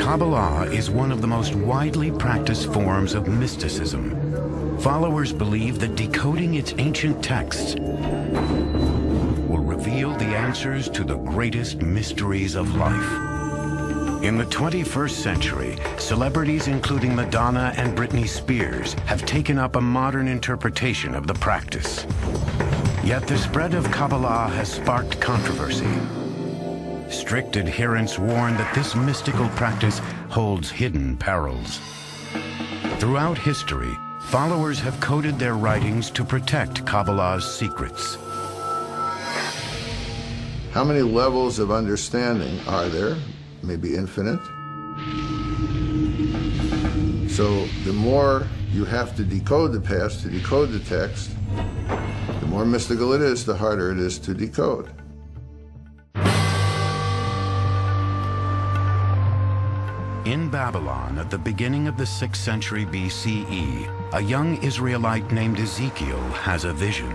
Kabbalah is one of the most widely practiced forms of mysticism. Followers believe that decoding its ancient texts will reveal the answers to the greatest mysteries of life. In the 21st century, celebrities including Madonna and Britney Spears have taken up a modern interpretation of the practice. Yet the spread of Kabbalah has sparked controversy. Strict adherents warn that this mystical practice holds hidden perils. Throughout history, followers have coded their writings to protect Kabbalah's secrets. How many levels of understanding are there? Maybe infinite. So the more you have to decode the past, to decode the text, the more mystical it is, the harder it is to decode. In Babylon, at the beginning of the 6th century BCE, a young Israelite named Ezekiel has a vision.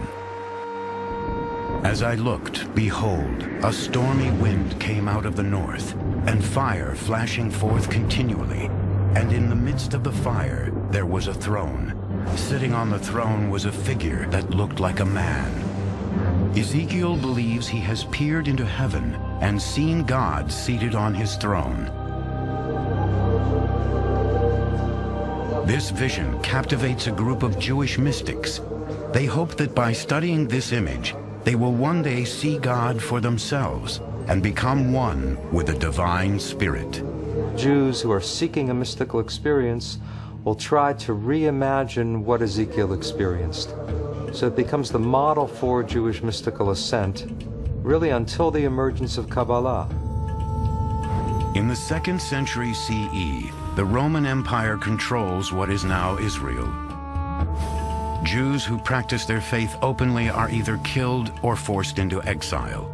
As I looked, behold, a stormy wind came out of the north, and fire flashing forth continually. And in the midst of the fire, there was a throne. Sitting on the throne was a figure that looked like a man. Ezekiel believes he has peered into heaven and seen God seated on his throne. This vision captivates a group of Jewish mystics. They hope that by studying this image, they will one day see God for themselves and become one with the divine spirit. Jews who are seeking a mystical experience will try to reimagine what Ezekiel experienced. So it becomes the model for Jewish mystical ascent, really until the emergence of Kabbalah. In the 2nd century CE, the Roman Empire controls what is now Israel. Jews who practice their faith openly are either killed or forced into exile.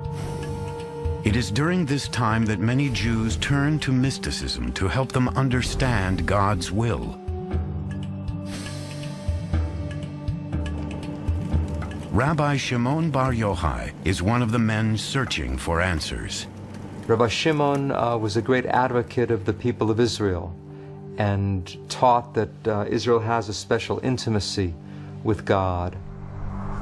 It is during this time that many Jews turn to mysticism to help them understand God's will. Rabbi Shimon Bar Yochai is one of the men searching for answers. Rabbi Shimon was a great advocate of the people of Israel and taught that Israel has a special intimacy with God.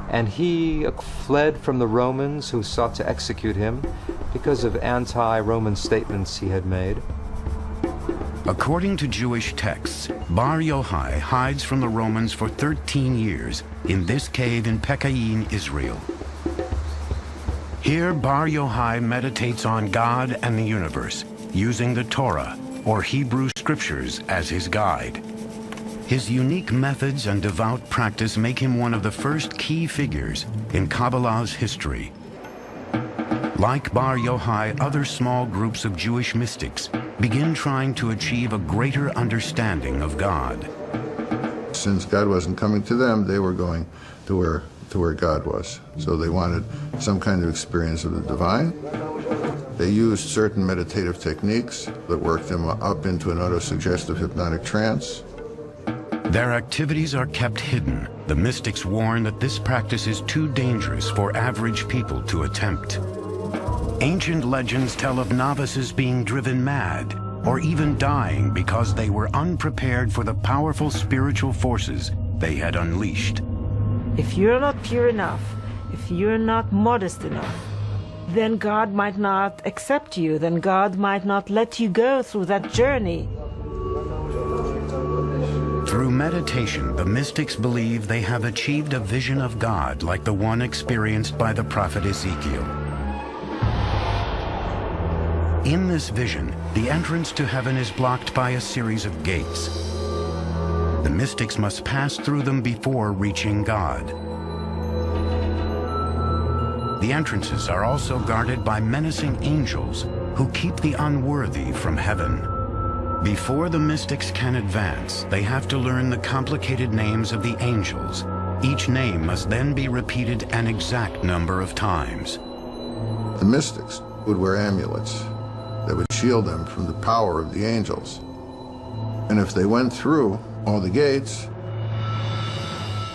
And he fled from the Romans who sought to execute him because of anti-Roman statements he had made. According to Jewish texts, Bar Yochai hides from the Romans for 13 years in this cave in Pekayin, Israel. Here, Bar Yochai meditates on God and the universe, using the Torah, or Hebrew scriptures, as his guide. His unique methods and devout practice make him one of the first key figures in Kabbalah's history. Like Bar Yochai, other small groups of Jewish mystics begin trying to achieve a greater understanding of God. Since God wasn't coming to them, they were going to where God was. So they wanted some kind of experience of the divine. They used certain meditative techniques that worked them up into an autosuggestive hypnotic trance. Their activities are kept hidden. The mystics warn that this practice is too dangerous for average people to attempt. Ancient legends tell of novices being driven mad, or even dying because they were unprepared for the powerful spiritual forces they had unleashed. If you're not pure enough, if you're not modest enough, then God might not accept you, then God might not let you go through that journey. Through meditation, the mystics believe they have achieved a vision of God like the one experienced by the prophet Ezekiel. In this vision, the entrance to heaven is blocked by a series of gates. The mystics must pass through them before reaching God. The entrances are also guarded by menacing angels who keep the unworthy from heaven. Before the mystics can advance, they have to learn the complicated names of the angels. Each name must then be repeated an exact number of times. The mystics would wear amulets that would shield them from the power of the angels. And if they went through all the gates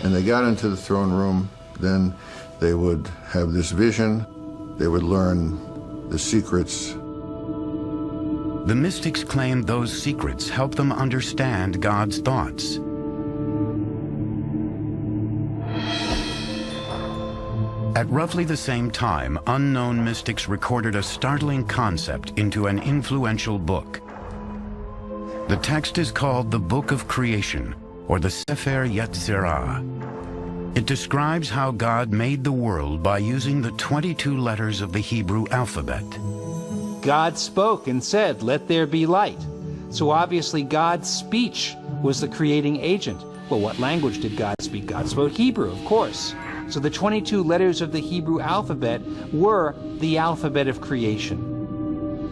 and they got into the throne room, then they would have this vision. They would learn the secrets The mystics claimed those secrets help them understand God's thoughts. At roughly the same time, unknown mystics recorded a startling concept into an influential book. The text is called the Book of Creation, or the Sefer Yetzirah. It describes how God made the world by using the 22 letters of the Hebrew alphabet. God spoke and said, "Let there be light." So obviously God's speech was the creating agent. Well, what language did God speak? God spoke Hebrew, of course. So the 22 letters of the Hebrew alphabet were the alphabet of creation.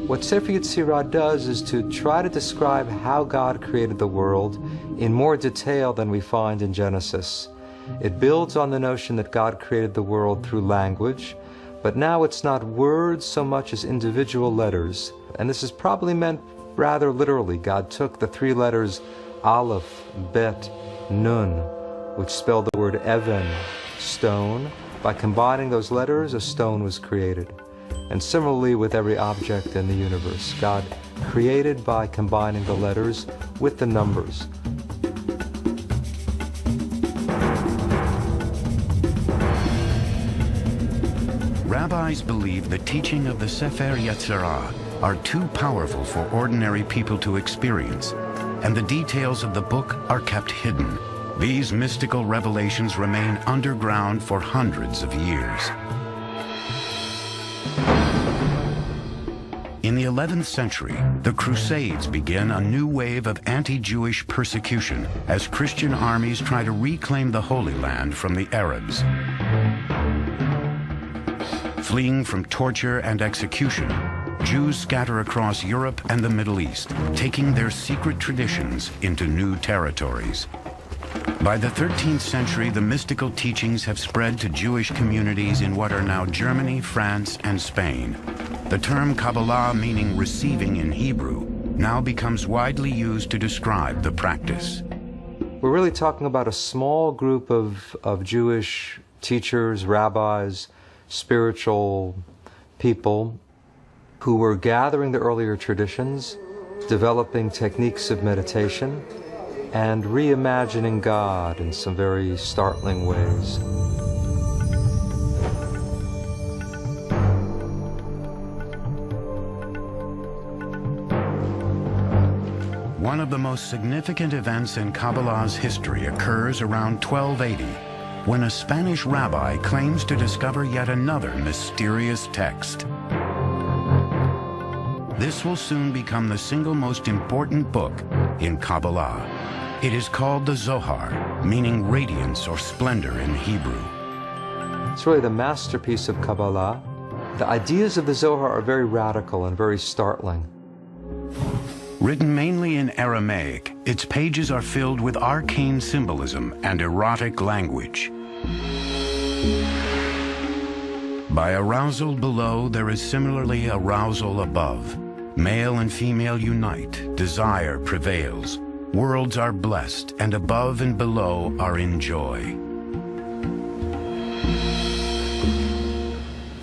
What Sefer Yetzirah does is to try to describe how God created the world in more detail than we find in Genesis. It builds on the notion that God created the world through language, but now it's not words so much as individual letters. And this is probably meant rather literally. God took the 3 letters Aleph, Bet, Nun, which spelled the word Even, stone. By combining those letters, a stone was created. And similarly with every object in the universe, God created by combining the letters with the numbers. Rabbis believe the teaching of the Sefer Yetzirah are too powerful for ordinary people to experience, and the details of the book are kept hidden. These mystical revelations remain underground for hundreds of years. In the 11th century, the Crusades begin a new wave of anti-Jewish persecution as Christian armies try to reclaim the Holy Land from the Arabs. Fleeing from torture and execution, Jews scatter across Europe and the Middle East, taking their secret traditions into new territories. By the 13th century, the mystical teachings have spread to Jewish communities in what are now Germany, France, and Spain. The term Kabbalah, meaning receiving in Hebrew, now becomes widely used to describe the practice. We're really talking about a small group of Jewish teachers, rabbis, spiritual people who were gathering the earlier traditions, developing techniques of meditation, and reimagining God in some very startling ways. One of the most significant events in Kabbalah's history occurs around 1280, when a Spanish rabbi claims to discover yet another mysterious text. This will soon become the single most important book in Kabbalah. It is called the Zohar, meaning radiance or splendor in Hebrew. It's really the masterpiece of Kabbalah. The ideas of the Zohar are very radical and very startling. Written mainly in Aramaic, its pages are filled with arcane symbolism and erotic language. By arousal below, there is similarly arousal above. Male and female unite, desire prevails. Worlds are blessed, and above and below are in joy.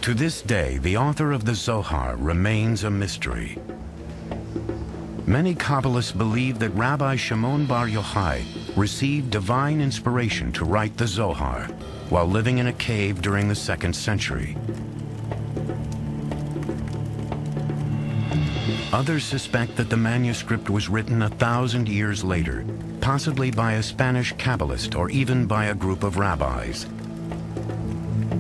To this day, the author of the Zohar remains a mystery. Many Kabbalists believe that Rabbi Shimon Bar Yochai received divine inspiration to write the Zohar while living in a cave during the 2nd century. Others suspect that the manuscript was written 1,000 years later, possibly by a Spanish Kabbalist or even by a group of rabbis.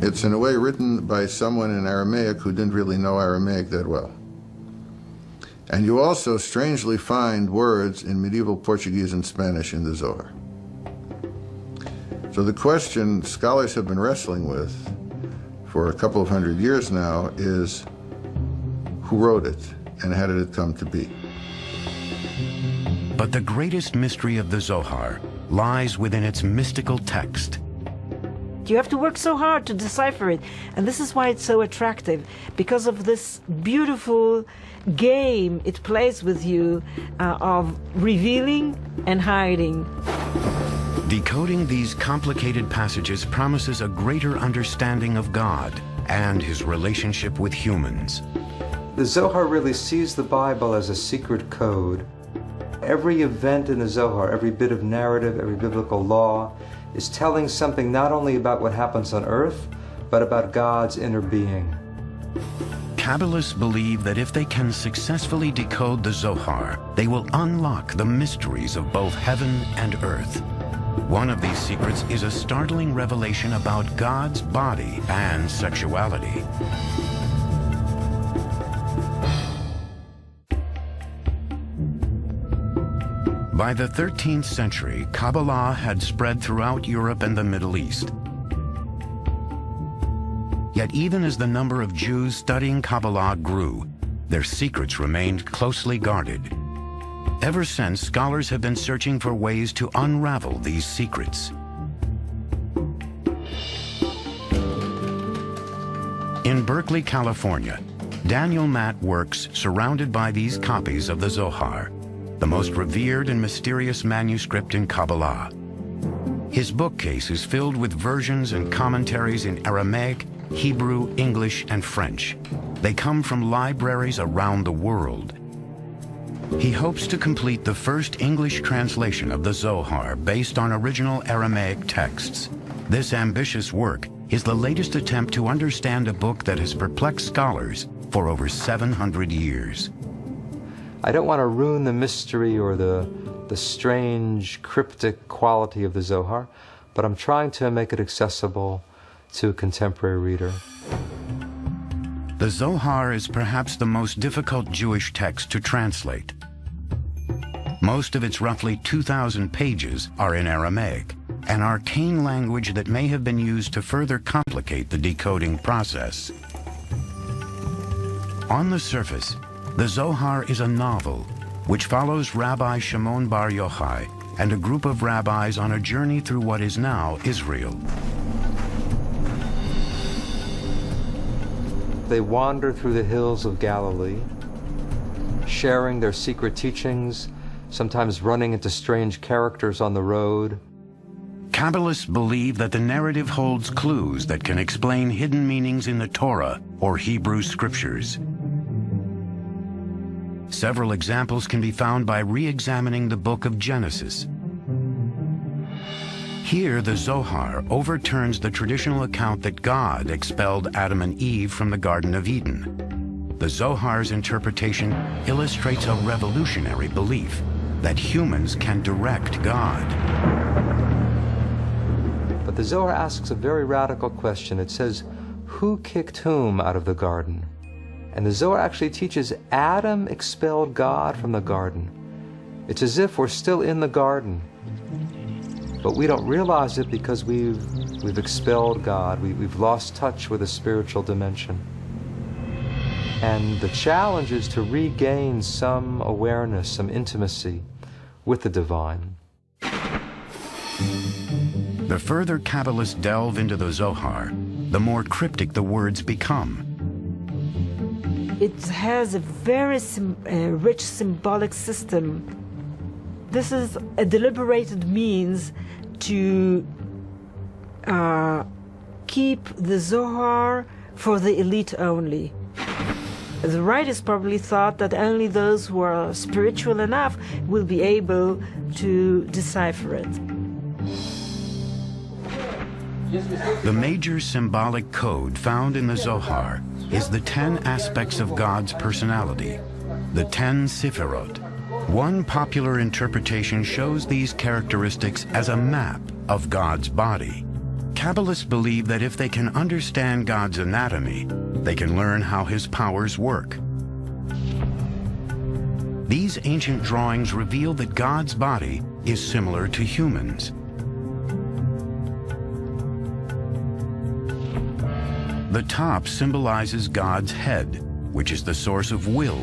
It's in a way written by someone in Aramaic who didn't really know Aramaic that well. And you also strangely find words in medieval Portuguese and Spanish in the Zohar. So the question scholars have been wrestling with for a couple of hundred years now is, who wrote it and how did it come to be? But the greatest mystery of the Zohar lies within its mystical text. You have to work so hard to decipher it, and this is why it's so attractive, because of this beautiful game it plays with you of revealing and hiding. Decoding these complicated passages promises a greater understanding of God and his relationship with humans. The Zohar really sees the Bible as a secret code. Every event in the Zohar, every bit of narrative, every biblical law, is telling something not only about what happens on earth, but about God's inner being. Kabbalists believe that if they can successfully decode the Zohar, they will unlock the mysteries of both heaven and earth. One of these secrets is a startling revelation about God's body and sexuality. By the 13th century, Kabbalah had spread throughout Europe and the Middle East. Yet even as the number of Jews studying Kabbalah grew, their secrets remained closely guarded. Ever since, scholars have been searching for ways to unravel these secrets. In Berkeley, California, Daniel Matt works surrounded by these copies of the Zohar, the most revered and mysterious manuscript in Kabbalah. His bookcase is filled with versions and commentaries in Aramaic, Hebrew, English, and French. They come from libraries around the world. He hopes to complete the first English translation of the Zohar based on original Aramaic texts. This ambitious work is the latest attempt to understand a book that has perplexed scholars for over 700 years. I don't want to ruin the mystery or the strange, cryptic quality of the Zohar, but I'm trying to make it accessible to a contemporary reader. The Zohar is perhaps the most difficult Jewish text to translate. Most of its roughly 2,000 pages are in Aramaic, an arcane language that may have been used to further complicate the decoding process. On the surface, the Zohar is a novel which follows Rabbi Shimon Bar Yochai and a group of rabbis on a journey through what is now Israel. They wander through the hills of Galilee, sharing their secret teachings, sometimes running into strange characters on the road. Kabbalists believe that the narrative holds clues that can explain hidden meanings in the Torah or Hebrew scriptures. Several examples can be found by re-examining the book of Genesis. Here, the Zohar overturns the traditional account that God expelled Adam and Eve from the Garden of Eden. The Zohar's interpretation illustrates a revolutionary belief that humans can direct God. But the Zohar asks a very radical question. It says, who kicked whom out of the garden? And the Zohar actually teaches Adam expelled God from the garden. It's as if we're still in the garden, but we don't realize it because we've expelled God. We've lost touch with the spiritual dimension. And the challenge is to regain some awareness, some intimacy with the divine. The further Kabbalists delve into the Zohar, the more cryptic the words become. It has a very rich symbolic system. This is a deliberated means to keep the Zohar for the elite only. The writers probably thought that only those who are spiritual enough will be able to decipher it. The major symbolic code found in the Zohar is the 10 aspects of God's personality, the 10 Sefirot. One popular interpretation shows these characteristics as a map of God's body. Kabbalists believe that if they can understand God's anatomy, they can learn how his powers work. These ancient drawings reveal that God's body is similar to humans. The top symbolizes God's head, which is the source of will,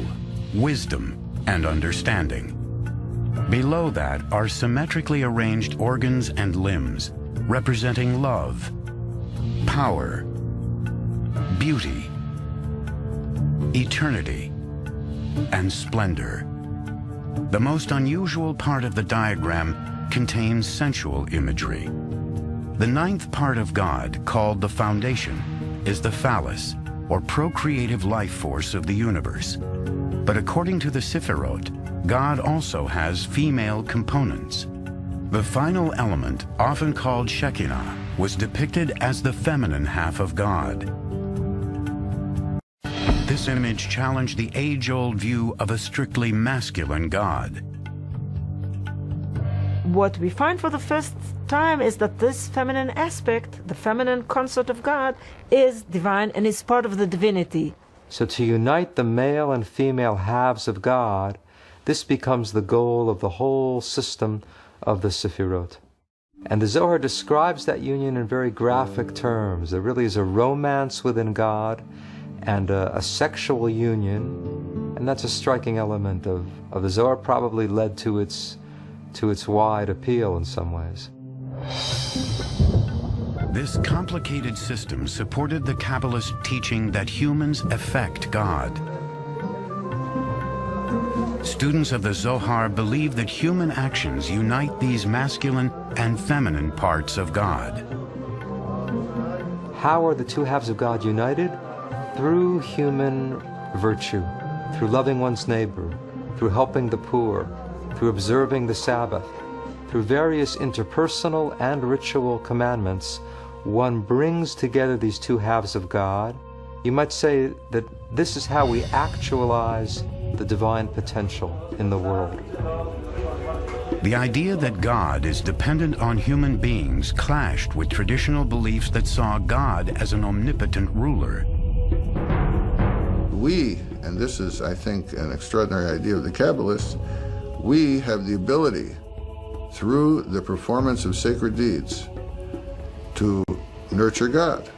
wisdom, and understanding. Below that are symmetrically arranged organs and limbs, representing love, power, beauty, eternity, and splendor. The most unusual part of the diagram contains sensual imagery. The ninth part of God, called the foundation, is the phallus, or procreative life force of the universe. But according to the Sephirot, God also has female components. The final element, often called Shekinah, was depicted as the feminine half of God. This image challenged the age-old view of a strictly masculine God. What we find for the first time is that this feminine aspect, the feminine consort of God, is divine and is part of the divinity. So to unite the male and female halves of God, this becomes the goal of the whole system of the Sephirot. And the Zohar describes that union in very graphic terms. There really is a romance within God and a sexual union, and that's a striking element of the Zohar, probably led to its wide appeal in some ways. This complicated system supported the Kabbalist teaching that humans affect God. Students of the Zohar believe that human actions unite these masculine and feminine parts of God. How are the two halves of God united? Through human virtue, through loving one's neighbor, through helping the poor, through observing the Sabbath, through various interpersonal and ritual commandments. One brings together these two halves of God. You might say that this is how we actualize the divine potential in the world. The idea that God is dependent on human beings clashed with traditional beliefs that saw God as an omnipotent ruler. We, and this is, I think, an extraordinary idea of the Kabbalists, we have the ability, through the performance of sacred deeds, to nurture God,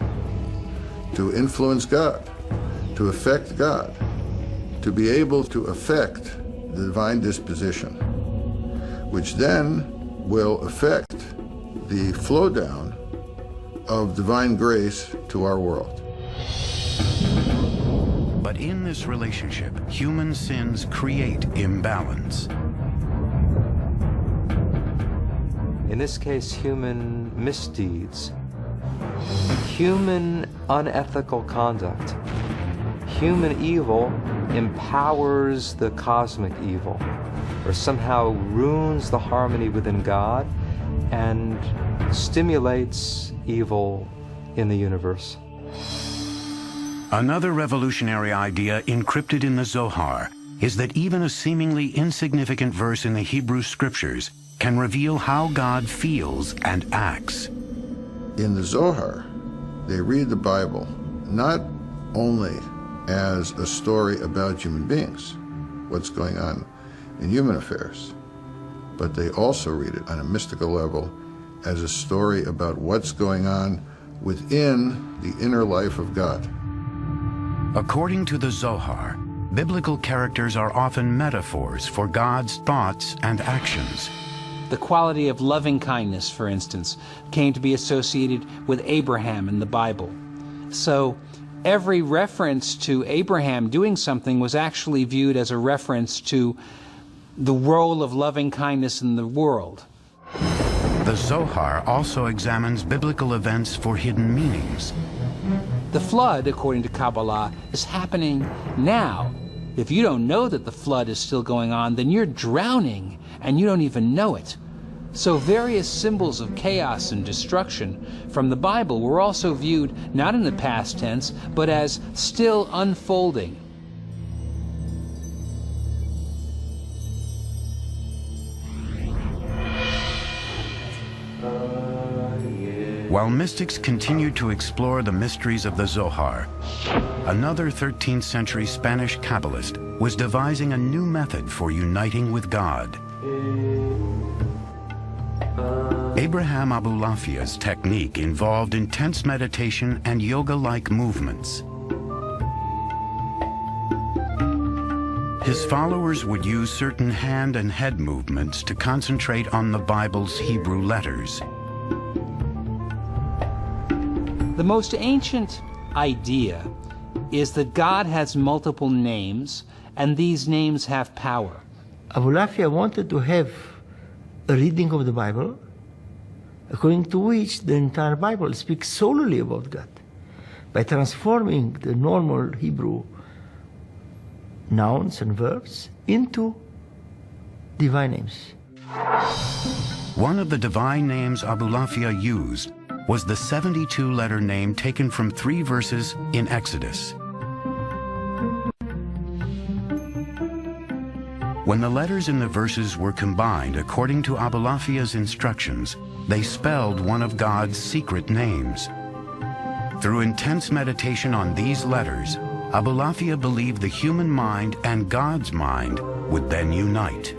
to influence God, to affect God, to be able to affect the divine disposition, which then will affect the flow down of divine grace to our world. But in this relationship, human sins create imbalance. In this case, human misdeeds, human unethical conduct, human evil empowers the cosmic evil, or somehow ruins the harmony within God and stimulates evil in the universe. Another revolutionary idea encrypted in the Zohar is that even a seemingly insignificant verse in the Hebrew Scriptures can reveal how God feels and acts. In the Zohar, they read the Bible not only as a story about human beings, what's going on in human affairs, but they also read it on a mystical level as a story about what's going on within the inner life of God. According to the Zohar, biblical characters are often metaphors for God's thoughts and actions. The quality of loving kindness, for instance, came to be associated with Abraham in the Bible. So every reference to Abraham doing something was actually viewed as a reference to the role of loving kindness in the world. The Zohar also examines biblical events for hidden meanings. The flood, according to Kabbalah, is happening now. If you don't know that the flood is still going on, then you're drowning and you don't even know it. So various symbols of chaos and destruction from the Bible were also viewed not in the past tense, but as still unfolding. While mystics continued to explore the mysteries of the Zohar, another 13th century Spanish Kabbalist was devising a new method for uniting with God. Abraham Abulafia's technique involved intense meditation and yoga-like movements. His followers would use certain hand and head movements to concentrate on the Bible's Hebrew letters. The most ancient idea is that God has multiple names, and these names have power. Abulafia wanted to have a reading of the Bible according to which the entire Bible speaks solely about God. by transforming the normal Hebrew nouns and verbs into divine names. One of the divine names Abulafia used was the 72-letter name taken from 3 verses in Exodus. When the letters in the verses were combined according to Abulafia's instructions, they spelled one of God's secret names. Through intense meditation on these letters, Abulafia believed the human mind and God's mind would then unite.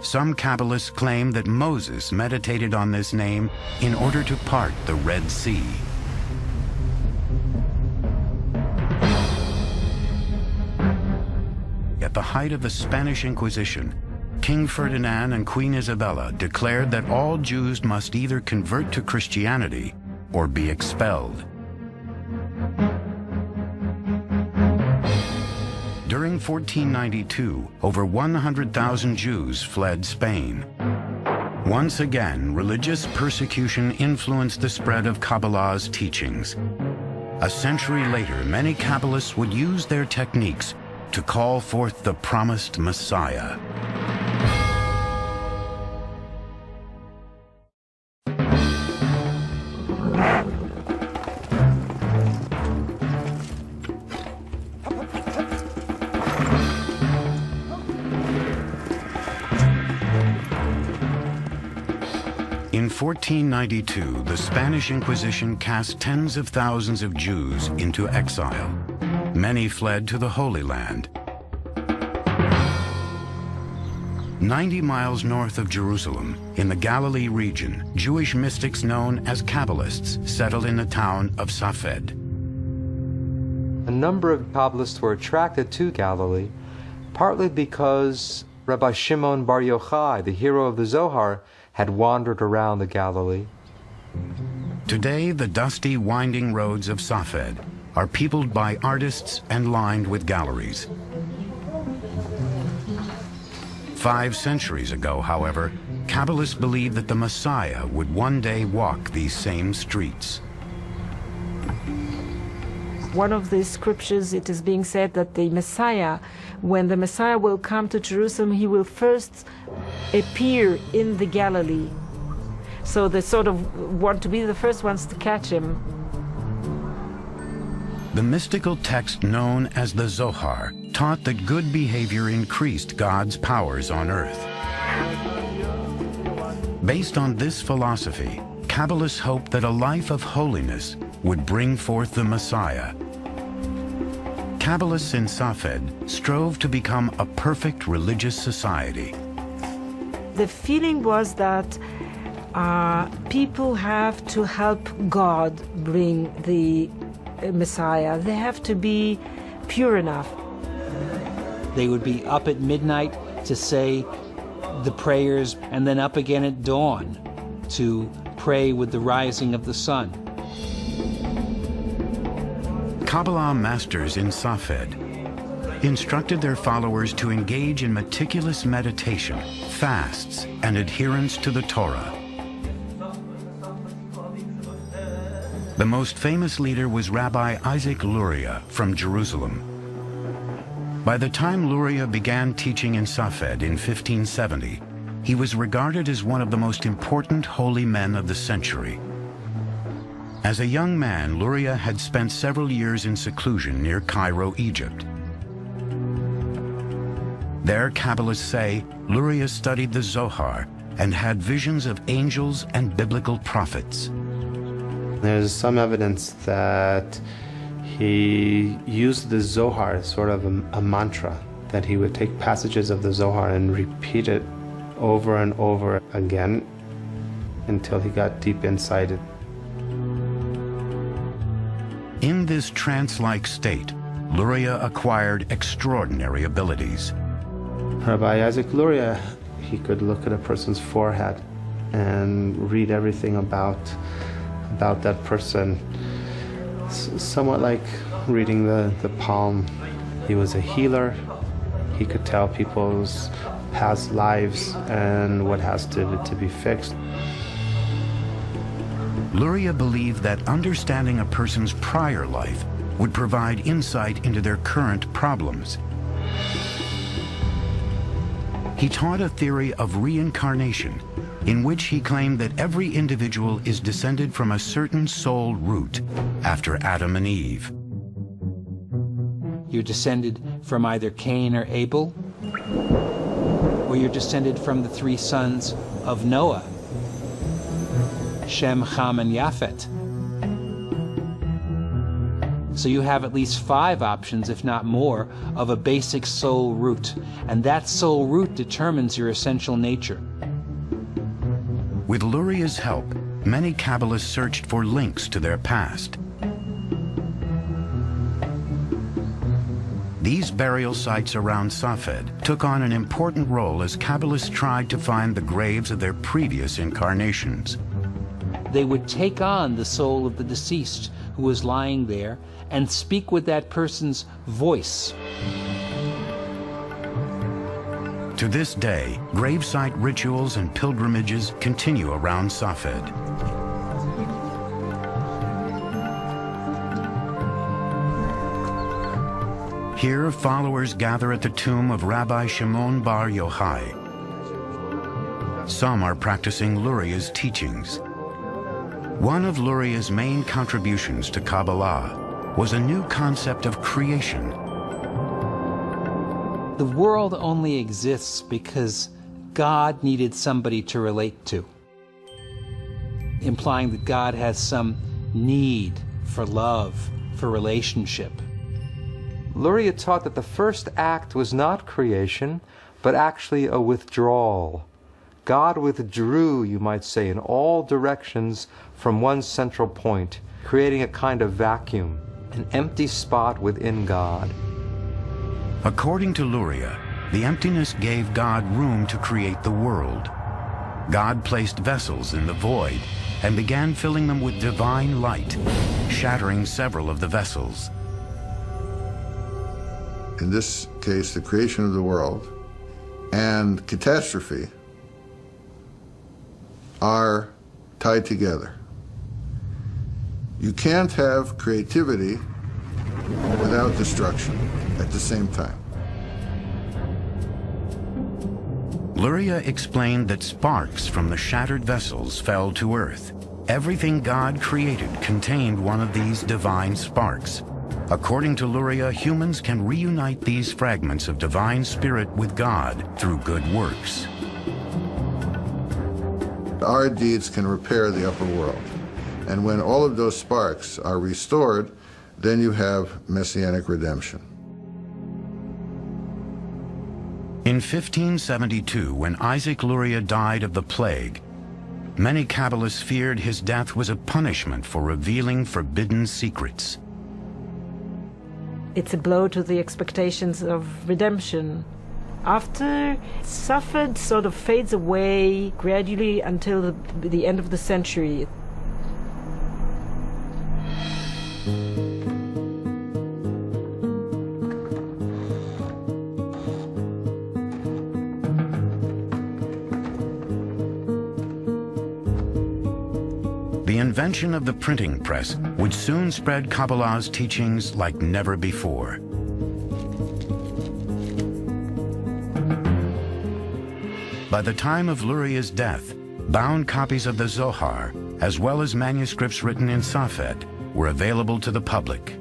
Some Kabbalists claim that Moses meditated on this name in order to part the Red Sea. At the height of the Spanish Inquisition, King Ferdinand and Queen Isabella declared that all Jews must either convert to Christianity or be expelled. During 1492, over 100,000 Jews fled Spain. Once again, religious persecution influenced the spread of Kabbalah's teachings. A century later, many Kabbalists would use their techniques to call forth the promised Messiah. In 1492, the Spanish Inquisition cast tens of thousands of Jews into exile. Many fled to the Holy Land. 90 miles north of Jerusalem, in the Galilee region, Jewish mystics known as Kabbalists settled in the town of Safed. A number of Kabbalists were attracted to Galilee, partly because Rabbi Shimon Bar Yochai, the hero of the Zohar, had wandered around the Galilee. Today, the dusty, winding roads of Safed are peopled by artists and lined with galleries. 5 centuries ago, however, Kabbalists believed that the Messiah would one day walk these same streets. One of the scriptures, it is being said that the Messiah, when the Messiah will come to Jerusalem, he will first appear in the Galilee. So they sort of want to be the first ones to catch him. The mystical text known as the Zohar taught that good behavior increased God's powers on earth. Based on this philosophy, Kabbalists hoped that a life of holiness would bring forth the Messiah. Kabbalists in Safed strove to become a perfect religious society. The feeling was that people have to help God bring the Messiah. They have to be pure enough. They would be up at midnight to say the prayers, and then up again at dawn to pray with the rising of the sun. Kabbalah masters in Safed instructed their followers to engage in meticulous meditation, fasts, and adherence to the Torah. The most famous leader was Rabbi Isaac Luria from Jerusalem. By the time Luria began teaching in Safed in 1570, he was regarded as one of the most important holy men of the century. As a young man, Luria had spent several years in seclusion near Cairo, Egypt. There, Kabbalists say, Luria studied the Zohar and had visions of angels and biblical prophets. There's some evidence that he used the Zohar as sort of a mantra, that he would take passages of the Zohar and repeat it over and over again until he got deep inside it. In this trance-like state, Luria acquired extraordinary abilities. Rabbi Isaac Luria, he could look at a person's forehead and read everything about that person, somewhat like reading the palm. He was a healer. He could tell people's past lives and what has to be fixed. Luria believed that understanding a person's prior life would provide insight into their current problems. He taught a theory of reincarnation, in which he claimed that every individual is descended from a certain soul root after Adam and Eve. You're descended from either Cain or Abel, or you're descended from the three sons of Noah, Shem, Ham, and Japhet. So you have at least 5 options, if not more, of a basic soul root, and that soul root determines your essential nature. With Luria's help, many Kabbalists searched for links to their past. These burial sites around Safed took on an important role as Kabbalists tried to find the graves of their previous incarnations. They would take on the soul of the deceased who was lying there and speak with that person's voice. To this day, gravesite rituals and pilgrimages continue around Safed. Here, followers gather at the tomb of Rabbi Shimon Bar Yochai. Some are practicing Luria's teachings. One of Luria's main contributions to Kabbalah was a new concept of creation. The world only exists because God needed somebody to relate to, implying that God has some need for love, for relationship. Luria taught that the first act was not creation, but actually a withdrawal. God withdrew, you might say, in all directions from one central point, creating a kind of vacuum, an empty spot within God. According to Luria, the emptiness gave God room to create the world. God placed vessels in the void and began filling them with divine light, shattering several of the vessels. In this case, the creation of the world and catastrophe are tied together. You can't have creativity without destruction at the same time. Luria explained that sparks from the shattered vessels fell to earth. Everything God created contained one of these divine sparks. According to Luria, humans can reunite these fragments of divine spirit with God through good works. Our deeds can repair the upper world. And when all of those sparks are restored, then you have messianic redemption. In 1572, when Isaac Luria died of the plague, many Kabbalists feared his death was a punishment for revealing forbidden secrets. It's a blow to the expectations of redemption. After Safed sort of fades away gradually until the end of the century. The invention of the printing press would soon spread Kabbalah's teachings like never before. By the time of Luria's death, bound copies of the Zohar, as well as manuscripts written in Safed, were available to the public.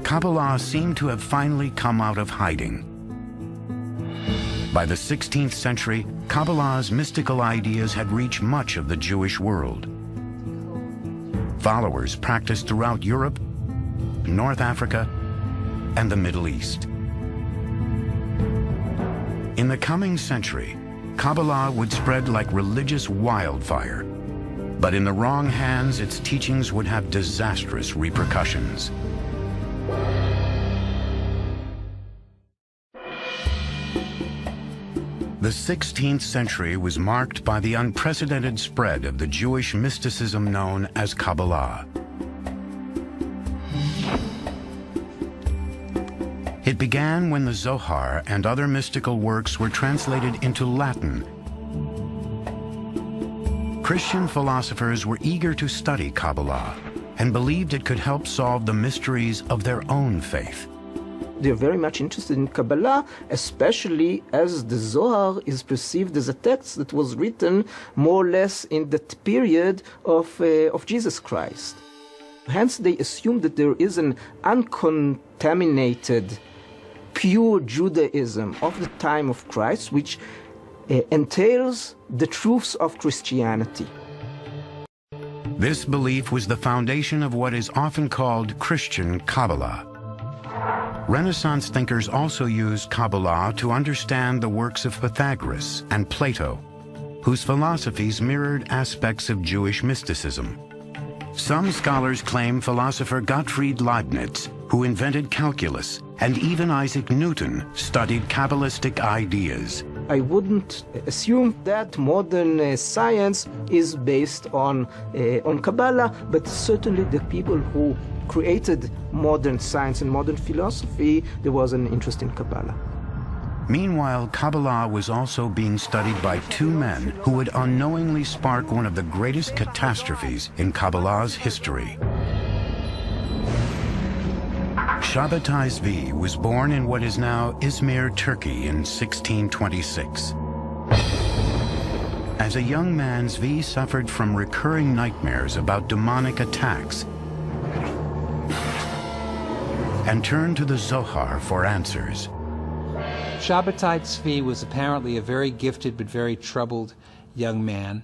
Kabbalah seemed to have finally come out of hiding. By the 16th century, Kabbalah's mystical ideas had reached much of the Jewish world. Followers practiced throughout Europe, North Africa, and the Middle East. In the coming century, Kabbalah would spread like religious wildfire, but in the wrong hands, its teachings would have disastrous repercussions. The 16th century was marked by the unprecedented spread of the Jewish mysticism known as Kabbalah. It began when the Zohar and other mystical works were translated into Latin Christian philosophers were eager to study Kabbalah and believed it could help solve the mysteries of their own faith. They're very much interested in Kabbalah, especially as the Zohar is perceived as a text that was written more or less in that period of Jesus Christ. Hence, they assume that there is an uncontaminated, pure Judaism of the time of Christ, which entails the truths of Christianity. This belief was the foundation of what is often called Christian Kabbalah. Renaissance thinkers also used Kabbalah to understand the works of Pythagoras and Plato, whose philosophies mirrored aspects of Jewish mysticism. Some scholars claim philosopher Gottfried Leibniz, who invented calculus, and even Isaac Newton studied Kabbalistic ideas. I wouldn't assume that modern science is based on Kabbalah, but certainly the people who created modern science and modern philosophy, there was an interest in Kabbalah. Meanwhile, Kabbalah was also being studied by two men who would unknowingly spark one of the greatest catastrophes in Kabbalah's history. Shabbatai Zvi was born in what is now Izmir, Turkey in 1626. As a young man, Zvi suffered from recurring nightmares about demonic attacks and turned to the Zohar for answers. Shabbatai Tzvi was apparently a very gifted but very troubled young man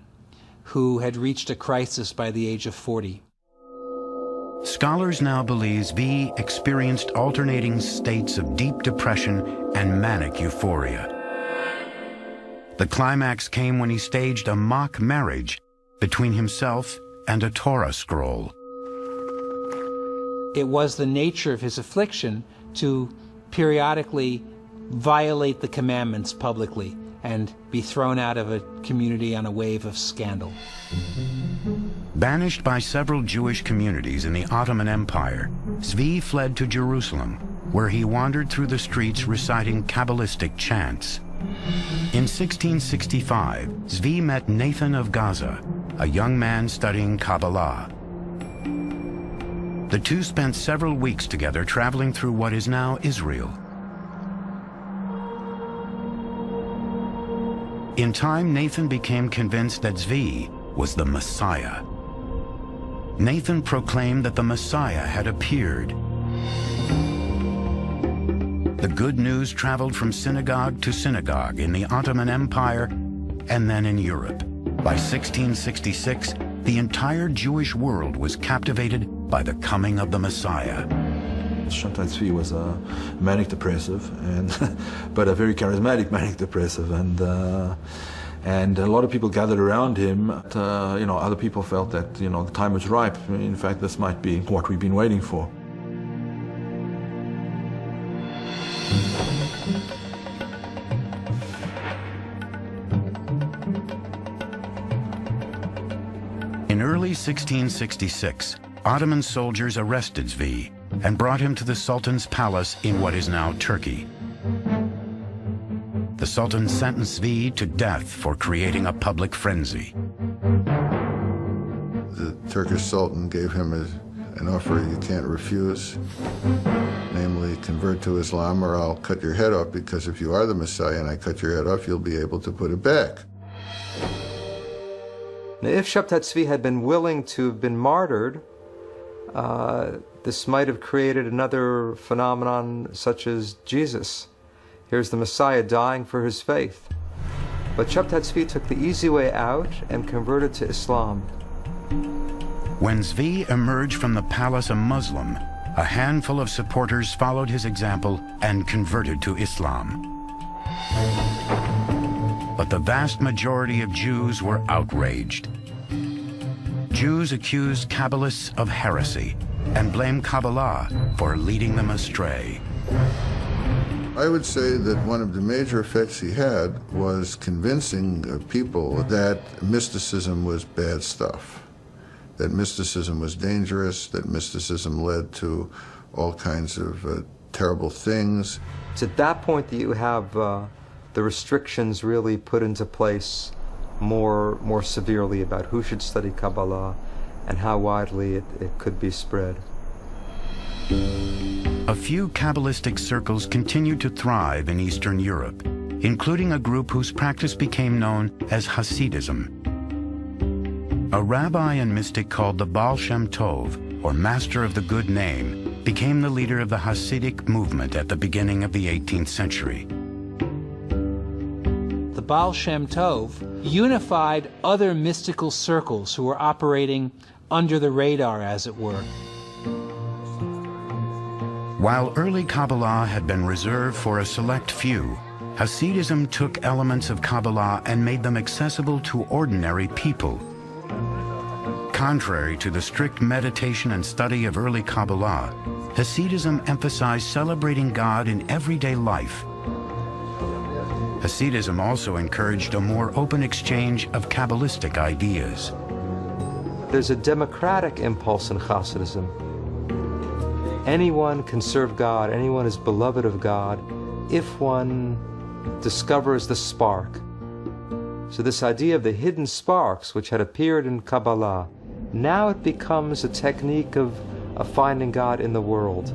who had reached a crisis by the age of 40. Scholars now believe Zvi experienced alternating states of deep depression and manic euphoria. The climax came when he staged a mock marriage between himself and a Torah scroll. It was the nature of his affliction to periodically violate the commandments publicly and be thrown out of a community on a wave of scandal. Banished by several Jewish communities in the Ottoman Empire, Zvi fled to Jerusalem, where he wandered through the streets reciting Kabbalistic chants. In 1665, Zvi met Nathan of Gaza, a young man studying Kabbalah. The two spent several weeks together traveling through what is now Israel. In time, Nathan became convinced that Zvi was the Messiah. Nathan proclaimed that the Messiah had appeared. The good news traveled from synagogue to synagogue in the Ottoman Empire and then in Europe. By 1666, the entire Jewish world was captivated by the coming of the Messiah. Shabbatai Tzvi was a manic depressive, but a very charismatic manic depressive, and a lot of people gathered around him. Other people felt that the time was ripe. In fact, this might be what we've been waiting for. In early 1666, Ottoman soldiers arrested Zvi and brought him to the Sultan's palace in what is now Turkey. The Sultan sentenced Zvi to death for creating a public frenzy. The Turkish Sultan gave him an offer you can't refuse, namely convert to Islam or I'll cut your head off, because if you are the Messiah and I cut your head off, you'll be able to put it back. Now, if Shabbatai Tzvi had been willing to have been martyred, this might have created another phenomenon such as Jesus. Here's the Messiah dying for his faith. But Shabbatai Tzvi took the easy way out and converted to Islam. When Zvi emerged from the palace a Muslim, a handful of supporters followed his example and converted to Islam. But the vast majority of Jews were outraged. Jews accused Kabbalists of heresy and blamed Kabbalah for leading them astray. I would say that one of the major effects he had was convincing people that mysticism was bad stuff, that mysticism was dangerous, that mysticism led to all kinds of terrible things. It's at that point that you have the restrictions really put into place more severely about who should study Kabbalah and how widely it could be spread. A few Kabbalistic circles continued to thrive in Eastern Europe, including a group whose practice became known as Hasidism. A rabbi and mystic called the Baal Shem Tov, or Master of the Good Name, became the leader of the Hasidic movement at the beginning of the 18th century. The Baal Shem Tov unified other mystical circles who were operating under the radar, as it were. While early Kabbalah had been reserved for a select few, Hasidism took elements of Kabbalah and made them accessible to ordinary people. Contrary to the strict meditation and study of early Kabbalah, Hasidism emphasized celebrating God in everyday life. Hasidism also encouraged a more open exchange of Kabbalistic ideas. There's a democratic impulse in Hasidism. Anyone can serve God, anyone is beloved of God, if one discovers the spark. So this idea of the hidden sparks, which had appeared in Kabbalah, now it becomes a technique of finding God in the world.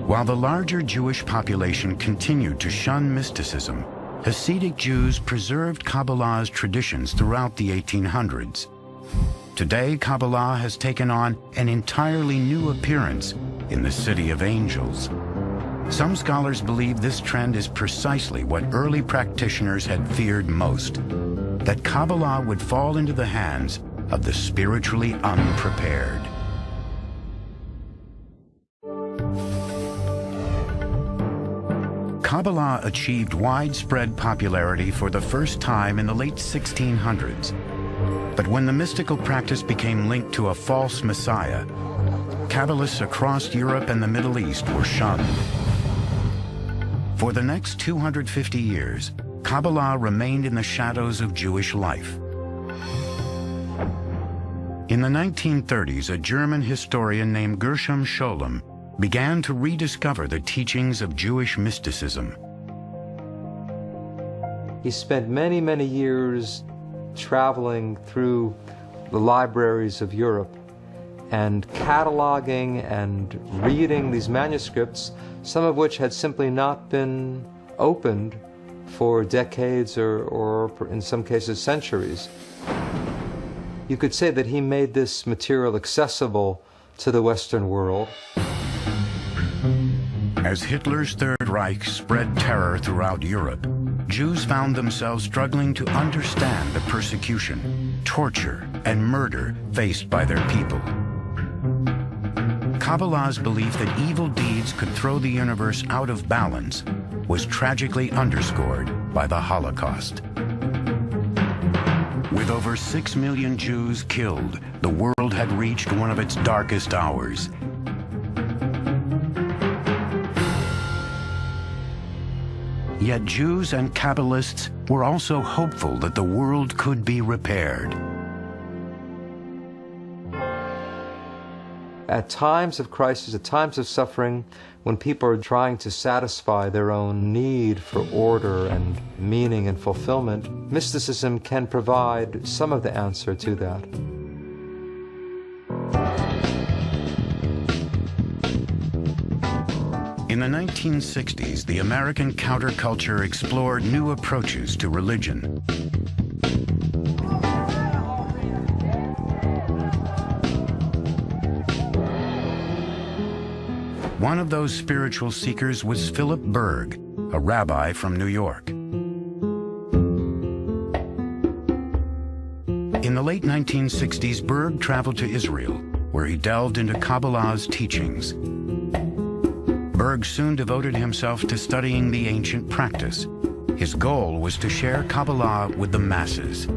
While the larger Jewish population continued to shun mysticism, Hasidic Jews preserved Kabbalah's traditions throughout the 1800s. Today, Kabbalah has taken on an entirely new appearance in the City of Angels. Some scholars believe this trend is precisely what early practitioners had feared most, that Kabbalah would fall into the hands of the spiritually unprepared. Kabbalah achieved widespread popularity for the first time in the late 1600s. But when the mystical practice became linked to a false messiah, Kabbalists across Europe and the Middle East were shunned. For the next 250 years, Kabbalah remained in the shadows of Jewish life. In the 1930s, a German historian named Gershom Scholem began to rediscover the teachings of Jewish mysticism. He spent many, many years traveling through the libraries of Europe and cataloging and reading these manuscripts, some of which had simply not been opened for decades or in some cases centuries. You could say that he made this material accessible to the Western world. As Hitler's Third Reich spread terror throughout Europe, Jews found themselves struggling to understand the persecution, torture, and murder faced by their people. Kabbalah's belief that evil deeds could throw the universe out of balance was tragically underscored by the Holocaust. With over 6 million Jews killed, the world had reached one of its darkest hours. Yet Jews and Kabbalists were also hopeful that the world could be repaired. At times of crisis, at times of suffering, when people are trying to satisfy their own need for order and meaning and fulfillment, mysticism can provide some of the answer to that. In the 1960s, the American counterculture explored new approaches to religion. One of those spiritual seekers was Philip Berg, a rabbi from New York. In the late 1960s, Berg traveled to Israel, where he delved into Kabbalah's teachings. Berg soon devoted himself to studying the ancient practice. His goal was to share Kabbalah with the masses.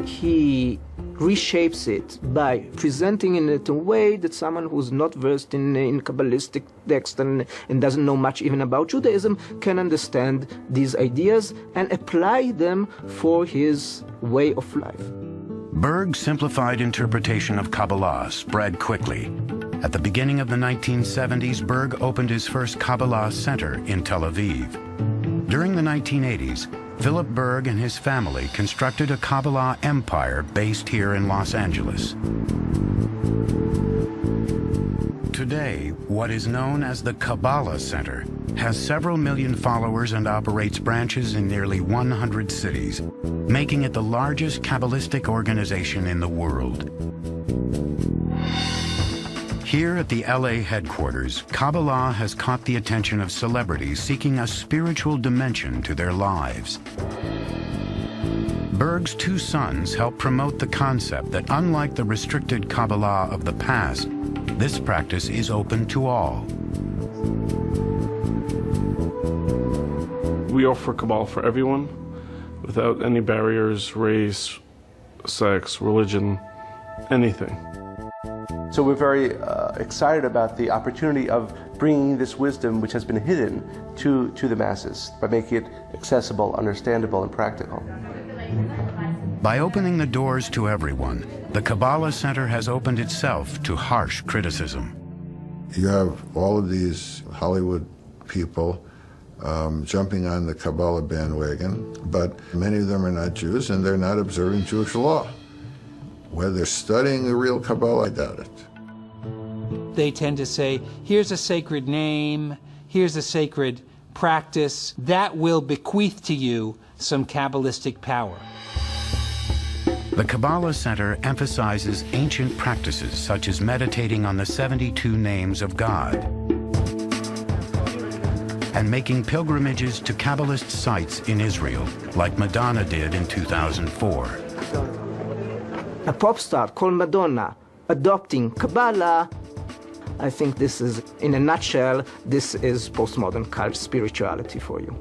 He reshapes it by presenting it in a way that someone who's not versed in Kabbalistic text and doesn't know much even about Judaism can understand these ideas and apply them for his way of life. Berg's simplified interpretation of Kabbalah spread quickly. At the beginning of the 1970s, Berg opened his first Kabbalah center in Tel Aviv. During the 1980s, Philip Berg and his family constructed a Kabbalah empire based here in Los Angeles. Today, what is known as the Kabbalah Center has several million followers and operates branches in nearly 100 cities, making it the largest Kabbalistic organization in the world. Here at the LA headquarters, Kabbalah has caught the attention of celebrities seeking a spiritual dimension to their lives. Berg's two sons help promote the concept that unlike the restricted Kabbalah of the past, this practice is open to all. We offer Kabbalah for everyone, without any barriers, race, sex, religion, anything. So we're very excited about the opportunity of bringing this wisdom, which has been hidden, to the masses by making it accessible, understandable, and practical. By opening the doors to everyone, the Kabbalah Center has opened itself to harsh criticism. You have all of these Hollywood people jumping on the Kabbalah bandwagon, but many of them are not Jews and they're not observing Jewish law. Whether they're studying the real Kabbalah, I doubt it. They tend to say, here's a sacred name, here's a sacred practice, that will bequeath to you some Kabbalistic power. The Kabbalah Center emphasizes ancient practices such as meditating on the 72 names of God and making pilgrimages to Kabbalist sites in Israel, like Madonna did in 2004. A pop star called Madonna adopting Kabbalah, I think this is, in a nutshell, this is postmodern cult spirituality for you.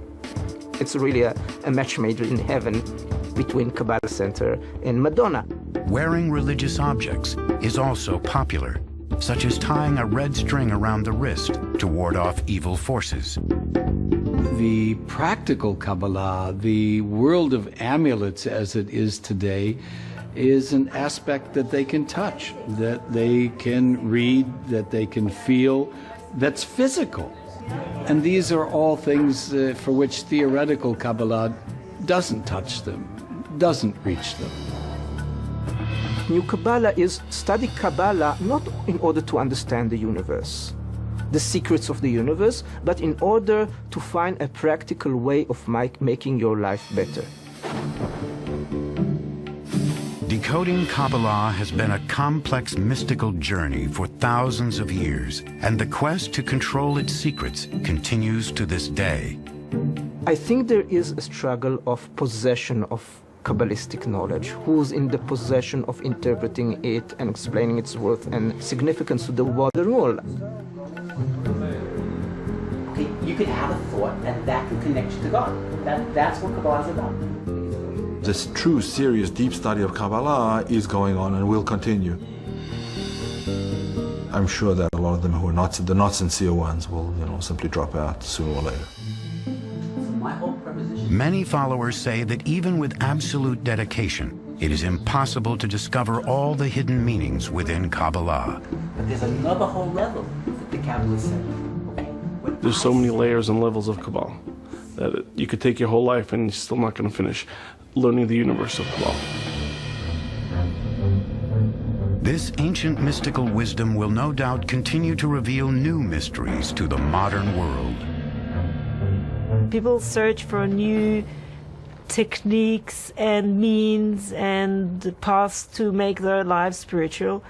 It's really a match made in heaven between Kabbalah Center and Madonna. Wearing religious objects is also popular, such as tying a red string around the wrist to ward off evil forces. The practical Kabbalah, the world of amulets as it is today, is an aspect that they can touch, that they can read, that they can feel, that's physical. And these are all things for which theoretical Kabbalah doesn't touch them, doesn't reach them. New Kabbalah is study Kabbalah not in order to understand the universe, the secrets of the universe, but in order to find a practical way of making your life better. Decoding Kabbalah has been a complex mystical journey for thousands of years, and the quest to control its secrets continues to this day. I think there is a struggle of possession of Kabbalistic knowledge. Who's in the possession of interpreting it and explaining its worth and significance to the modern world? Okay, you could have a thought and that can connect you to God. That's what Kabbalah is about. This true, serious, deep study of Kabbalah is going on and will continue. I'm sure that a lot of them who are not the not sincere ones will, simply drop out sooner or later. Many followers say that even with absolute dedication, it is impossible to discover all the hidden meanings within Kabbalah. But there's another whole level that the Kabbalists say. There's so many layers and levels of Kabbalah that you could take your whole life and you're still not going to finish learning the universe of Kabbalah. This ancient mystical wisdom will no doubt continue to reveal new mysteries to the modern world. People search for new techniques and means and paths to make their lives spiritual.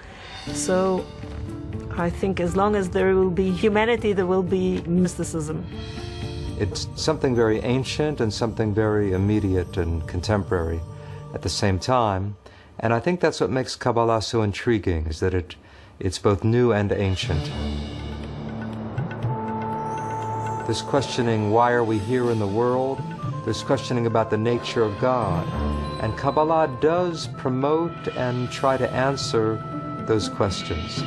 So I think as long as there will be humanity, there will be mysticism. It's something very ancient and something very immediate and contemporary at the same time. And I think that's what makes Kabbalah so intriguing, is that it's both new and ancient. There's questioning, why are we here in the world? There's questioning about the nature of God. And Kabbalah does promote and try to answer those questions.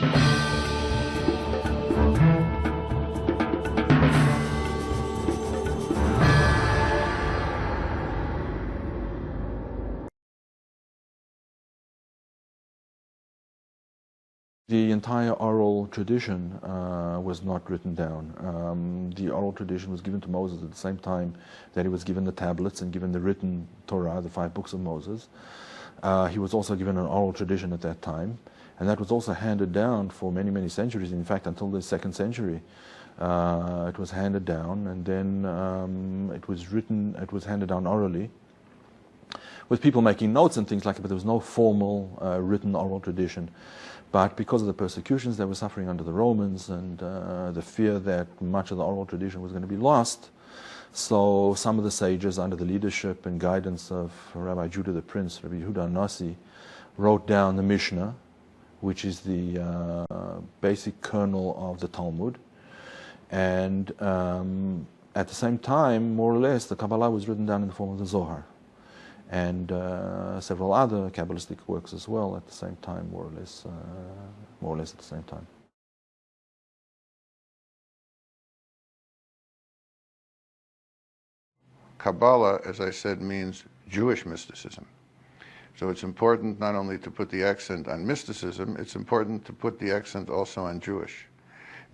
The entire oral tradition was not written down. The oral tradition was given to Moses at the same time that he was given the tablets and given the written Torah, the 5 books of Moses. He was also given an oral tradition at that time, and that was also handed down for many, many centuries. In fact, until the 2nd century, it was handed down, and then it was handed down orally, with people making notes and things like that, but there was no formal written oral tradition. But because of the persecutions they were suffering under the Romans and the fear that much of the oral tradition was going to be lost, so some of the sages, under the leadership and guidance of Rabbi Judah the Prince, Rabbi Yehuda Nasi, wrote down the Mishnah, which is the basic kernel of the Talmud. And at the same time, more or less, the Kabbalah was written down in the form of the Zohar, and several other Kabbalistic works as well at the same time, more or less at the same time. Kabbalah, as I said, means Jewish mysticism. So it's important not only to put the accent on mysticism, it's important to put the accent also on Jewish.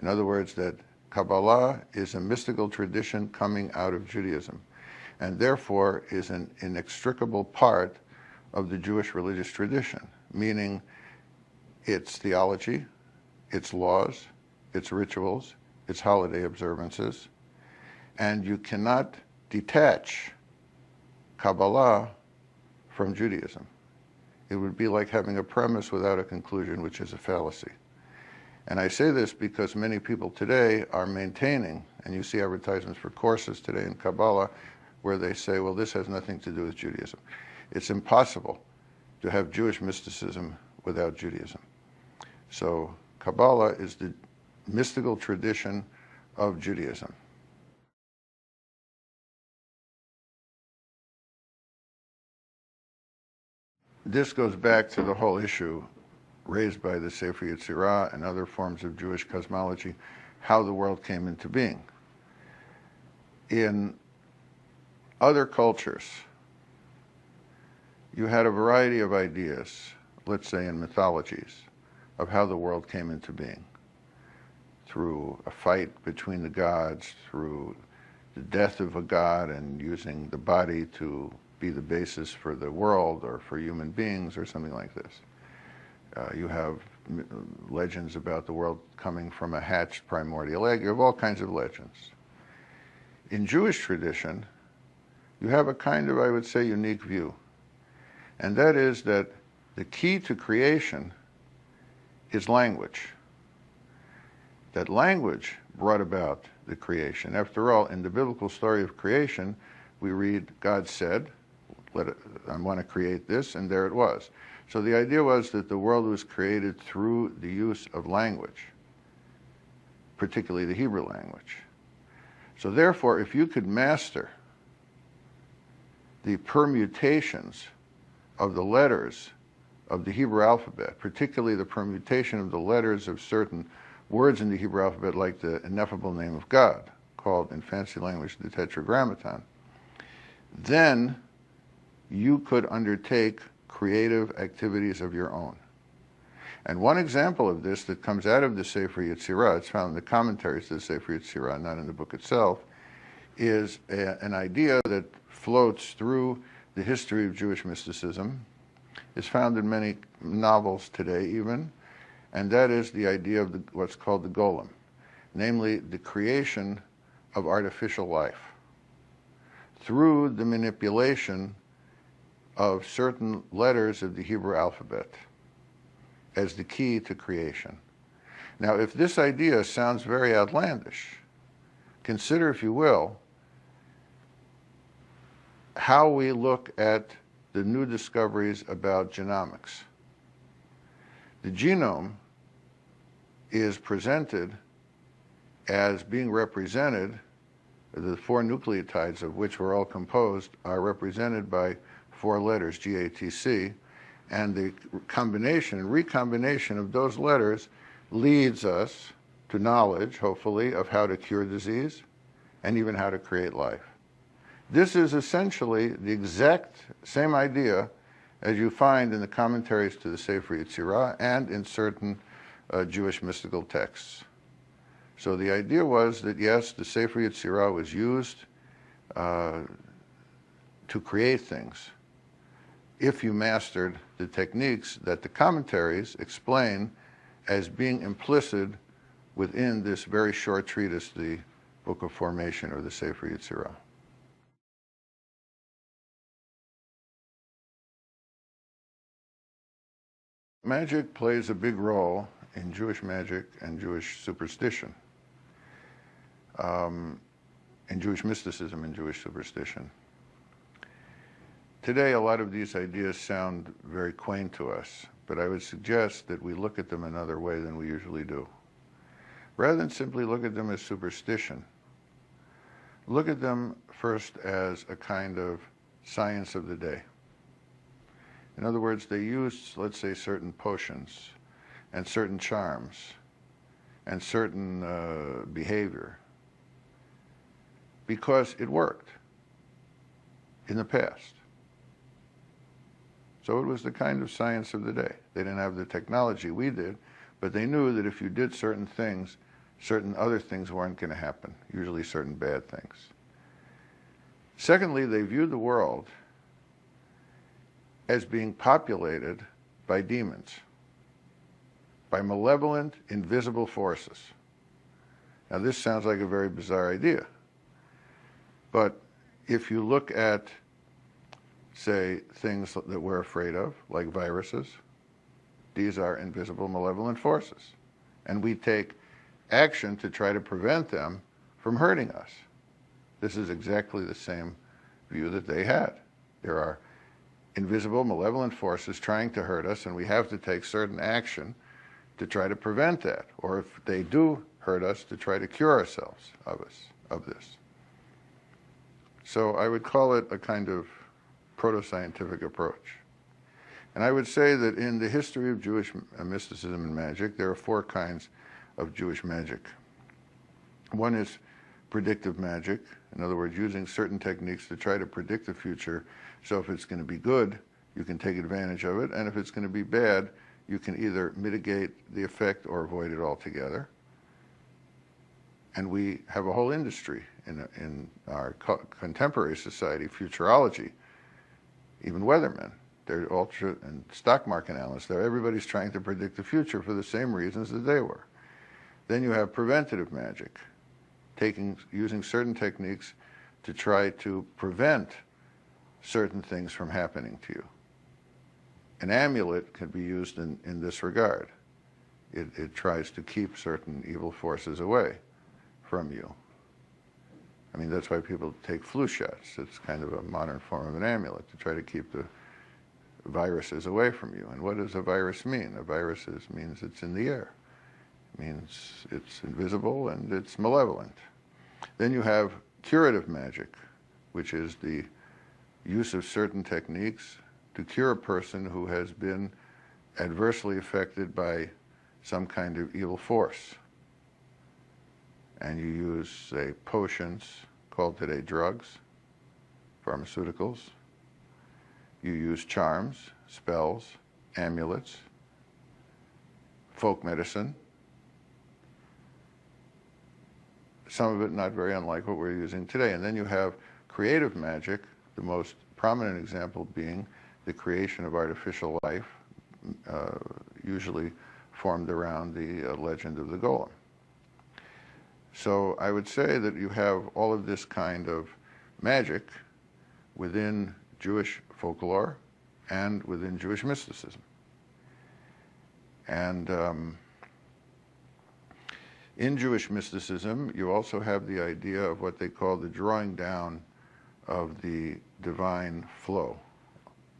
In other words, that Kabbalah is a mystical tradition coming out of Judaism, and therefore is an inextricable part of the Jewish religious tradition, meaning its theology, its laws, its rituals, its holiday observances, and you cannot detach Kabbalah from Judaism. It would be like having a premise without a conclusion, which is a fallacy. And I say this because many people today are maintaining, and you see advertisements for courses today in Kabbalah, where they say, well, this has nothing to do with Judaism. It's impossible to have Jewish mysticism without Judaism. So Kabbalah is the mystical tradition of Judaism. This goes back to the whole issue raised by the Sefer Yetzirah and other forms of Jewish cosmology, how the world came into being. In other cultures, you had a variety of ideas, let's say in mythologies, of how the world came into being. Through a fight between the gods, through the death of a god and using the body to be the basis for the world or for human beings or something like this. You have legends about the world coming from a hatched primordial egg. You have all kinds of legends. In Jewish tradition, you have a kind of, I would say, unique view. And that is that the key to creation is language. That language brought about the creation. After all, in the biblical story of creation, we read, God said, I want to create this, and there it was. So the idea was that the world was created through the use of language, particularly the Hebrew language. So therefore, if you could master the permutations of the letters of the Hebrew alphabet, particularly the permutation of the letters of certain words in the Hebrew alphabet, like the ineffable name of God, called in fancy language the Tetragrammaton, then you could undertake creative activities of your own. And one example of this that comes out of the Sefer Yetzirah, it's found in the commentaries to the Sefer Yetzirah, not in the book itself, is an idea that floats through the history of Jewish mysticism. It's found in many novels today even, and that is the idea of what's called the golem, namely the creation of artificial life through the manipulation of certain letters of the Hebrew alphabet as the key to creation. Now, if this idea sounds very outlandish, consider, if you will, how we look at the new discoveries about genomics. The genome is presented as being represented, the 4 nucleotides of which we're all composed are represented by 4 letters, GATC, and the combination and recombination of those letters leads us to knowledge, hopefully, of how to cure disease and even how to create life. This is essentially the exact same idea as you find in the commentaries to the Sefer Yetzirah and in certain Jewish mystical texts. So the idea was that, yes, the Sefer Yetzirah was used to create things if you mastered the techniques that the commentaries explain as being implicit within this very short treatise, the Book of Formation, or the Sefer Yetzirah. Magic plays a big role in Jewish magic and Jewish superstition, in Jewish mysticism and Jewish superstition. Today, a lot of these ideas sound very quaint to us, but I would suggest that we look at them another way than we usually do. Rather than simply look at them as superstition, look at them first as a kind of science of the day. In other words, they used, let's say, certain potions and certain charms and certain behavior because it worked in the past. So it was the kind of science of the day. They didn't have the technology we did, but they knew that if you did certain things, certain other things weren't going to happen, usually certain bad things. Secondly, they viewed the world as being populated by demons, by malevolent, invisible forces. Now, this sounds like a very bizarre idea, but if you look at, say, things that we're afraid of, like viruses, these are invisible, malevolent forces, and we take action to try to prevent them from hurting us. This is exactly the same view that they had. There are invisible, malevolent forces trying to hurt us, and we have to take certain action to try to prevent that, or if they do hurt us, to try to cure ourselves of this. So I would call it a kind of proto-scientific approach. And I would say that in the history of Jewish mysticism and magic, there are four kinds of Jewish magic. One is predictive magic, in other words, using certain techniques to try to predict the future, so if it's going to be good, you can take advantage of it, and if it's going to be bad, you can either mitigate the effect or avoid it altogether. And we have a whole industry in our contemporary society, futurology, even weathermen. They're and stock market analysts. Everybody's trying to predict the future for the same reasons that they were. Then you have preventative magic, using certain techniques to try to prevent certain things from happening to you. An amulet can be used in this regard. It tries to keep certain evil forces away from you. I mean, that's why people take flu shots. It's kind of a modern form of an amulet to try to keep the viruses away from you. And what does a virus mean? A virus means it's in the air. It means it's invisible and it's malevolent. Then you have curative magic, which is the use of certain techniques to cure a person who has been adversely affected by some kind of evil force. And you use, say, potions, called today drugs, pharmaceuticals. You use charms, spells, amulets, folk medicine. Some of it not very unlike what we're using today. And then you have creative magic, the most prominent example being the creation of artificial life, usually formed around the legend of the golem. So I would say that you have all of this kind of magic within Jewish folklore and within Jewish mysticism. And in Jewish mysticism, you also have the idea of what they call the drawing down of the divine flow,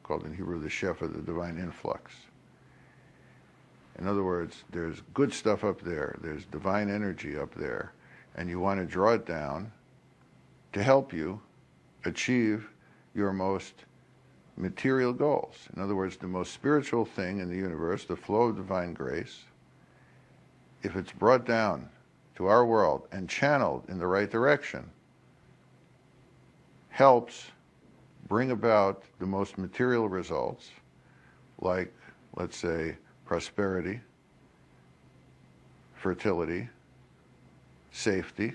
called in Hebrew the Shefa, the divine influx. In other words, there's good stuff up there, there's divine energy up there, and you want to draw it down to help you achieve your most material goals. In other words, the most spiritual thing in the universe, the flow of divine grace, if it's brought down to our world and channeled in the right direction, helps bring about the most material results, like, let's say, prosperity, fertility, safety,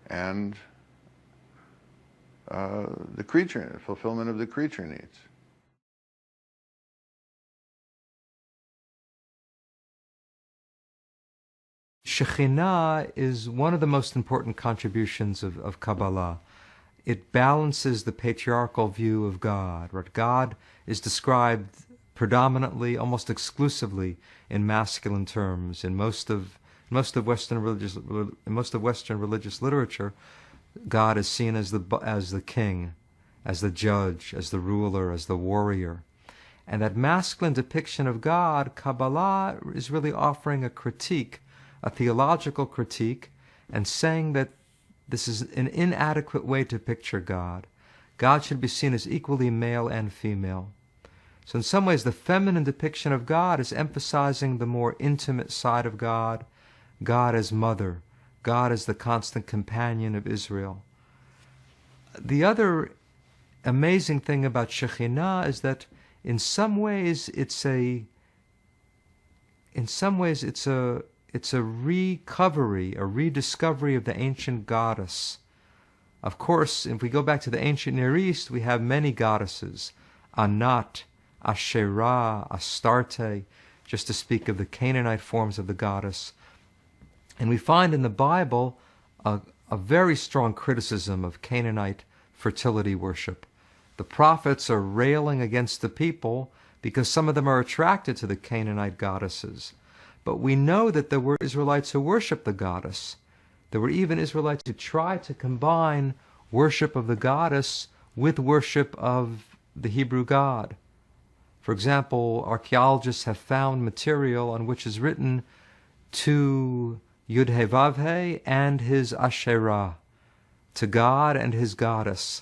and the fulfillment of the creature needs. Shekhinah is one of the most important contributions of Kabbalah. It balances the patriarchal view of God. Right? God is described predominantly, almost exclusively, in masculine terms. In most of Western religious literature, God is seen as the king, as the judge, as the ruler, as the warrior. And that masculine depiction of God, Kabbalah is really offering a critique, a theological critique, and saying that this is an inadequate way to picture God. God should be seen as equally male and female. So in some ways, the feminine depiction of God is emphasizing the more intimate side of God, God as mother, God as the constant companion of Israel. The other amazing thing about Shekhinah is that in some ways it's a recovery, a rediscovery of the ancient goddess. Of course, if we go back to the ancient Near East, we have many goddesses, Anat, Asherah, Astarte, just to speak of the Canaanite forms of the goddess. And we find in the Bible a very strong criticism of Canaanite fertility worship. The prophets are railing against the people because some of them are attracted to the Canaanite goddesses. But we know that there were Israelites who worshiped the goddess. There were even Israelites who tried to combine worship of the goddess with worship of the Hebrew God. For example, archaeologists have found material on which is written to Yud-He-Vav-He and his Asherah, to God and his goddess.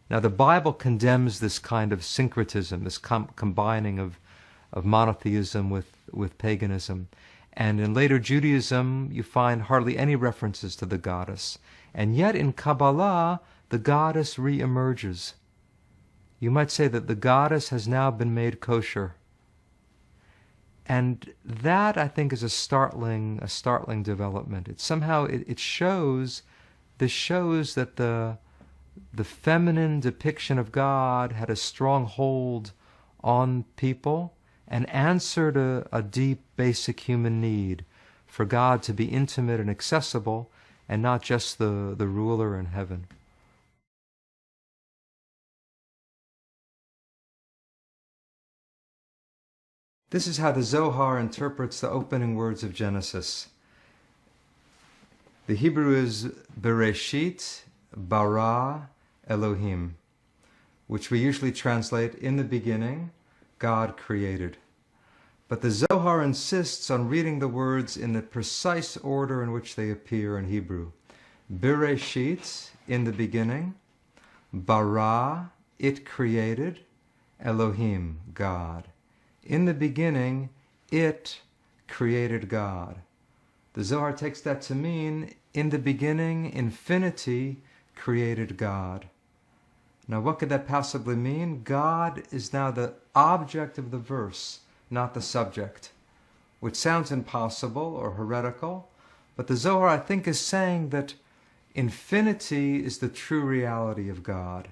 Now the Bible condemns this kind of syncretism, this combining of monotheism with paganism. And in later Judaism, you find hardly any references to the goddess. And yet in Kabbalah, the goddess re-emerges. You might say that the goddess has now been made kosher. And that, I think, is a startling development. It somehow, it shows that the feminine depiction of God had a strong hold on people and answered a deep, basic human need for God to be intimate and accessible and not just the ruler in heaven. This is how the Zohar interprets the opening words of Genesis. The Hebrew is Bereshit bara Elohim, which we usually translate, in the beginning, God created. But the Zohar insists on reading the words in the precise order in which they appear in Hebrew. Bereshit, in the beginning, bara, it created, Elohim, God. In the beginning, it created God. The Zohar takes that to mean, in the beginning, infinity created God. Now, what could that possibly mean? God is now the object of the verse, not the subject, which sounds impossible or heretical, but the Zohar, I think, is saying that infinity is the true reality of God.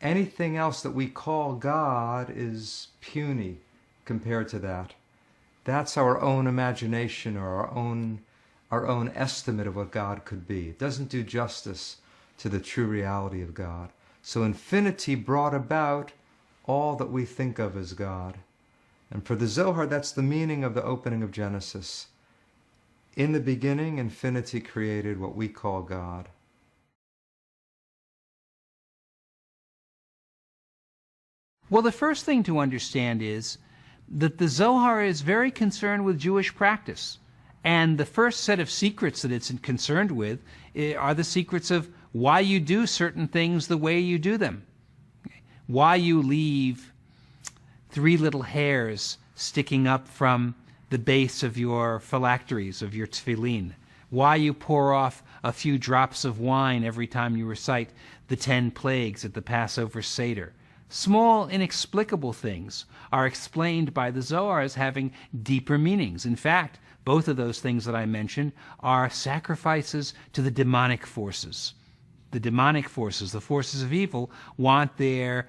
Anything else that we call God is puny compared to that. That's our own imagination or our own estimate of what God could be. It doesn't do justice to the true reality of God. So infinity brought about all that we think of as God. And for the Zohar, that's the meaning of the opening of Genesis. In the beginning, infinity created what we call God. Well, the first thing to understand is that the Zohar is very concerned with Jewish practice. And the first set of secrets that it's concerned with are the secrets of why you do certain things the way you do them. Why you leave 3 little hairs sticking up from the base of your phylacteries, of your tefillin. Why you pour off a few drops of wine every time you recite the 10 plagues at the Passover Seder. Small, inexplicable things are explained by the Zohar as having deeper meanings. In fact, both of those things that I mentioned are sacrifices to the demonic forces. The demonic forces, the forces of evil, want their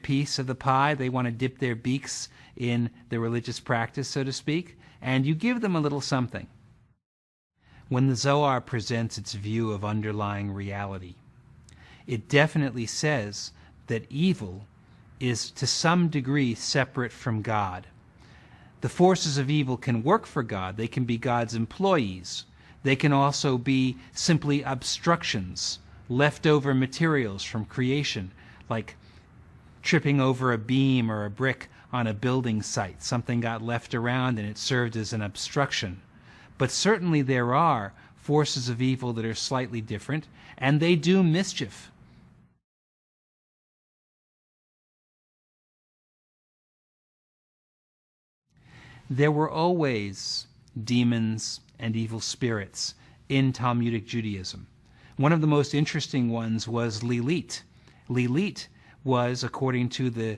piece of the pie. They want to dip their beaks in the religious practice, so to speak, and you give them a little something. When the Zohar presents its view of underlying reality, it definitely says that evil is to some degree separate from God. The forces of evil can work for God. They can be God's employees. They can also be simply obstructions, leftover materials from creation, like tripping over a beam or a brick on a building site. Something got left around and it served as an obstruction. But certainly there are forces of evil that are slightly different, and they do mischief. There were always demons and evil spirits in Talmudic Judaism. One of the most interesting ones was Lilith. Lilith was, according to the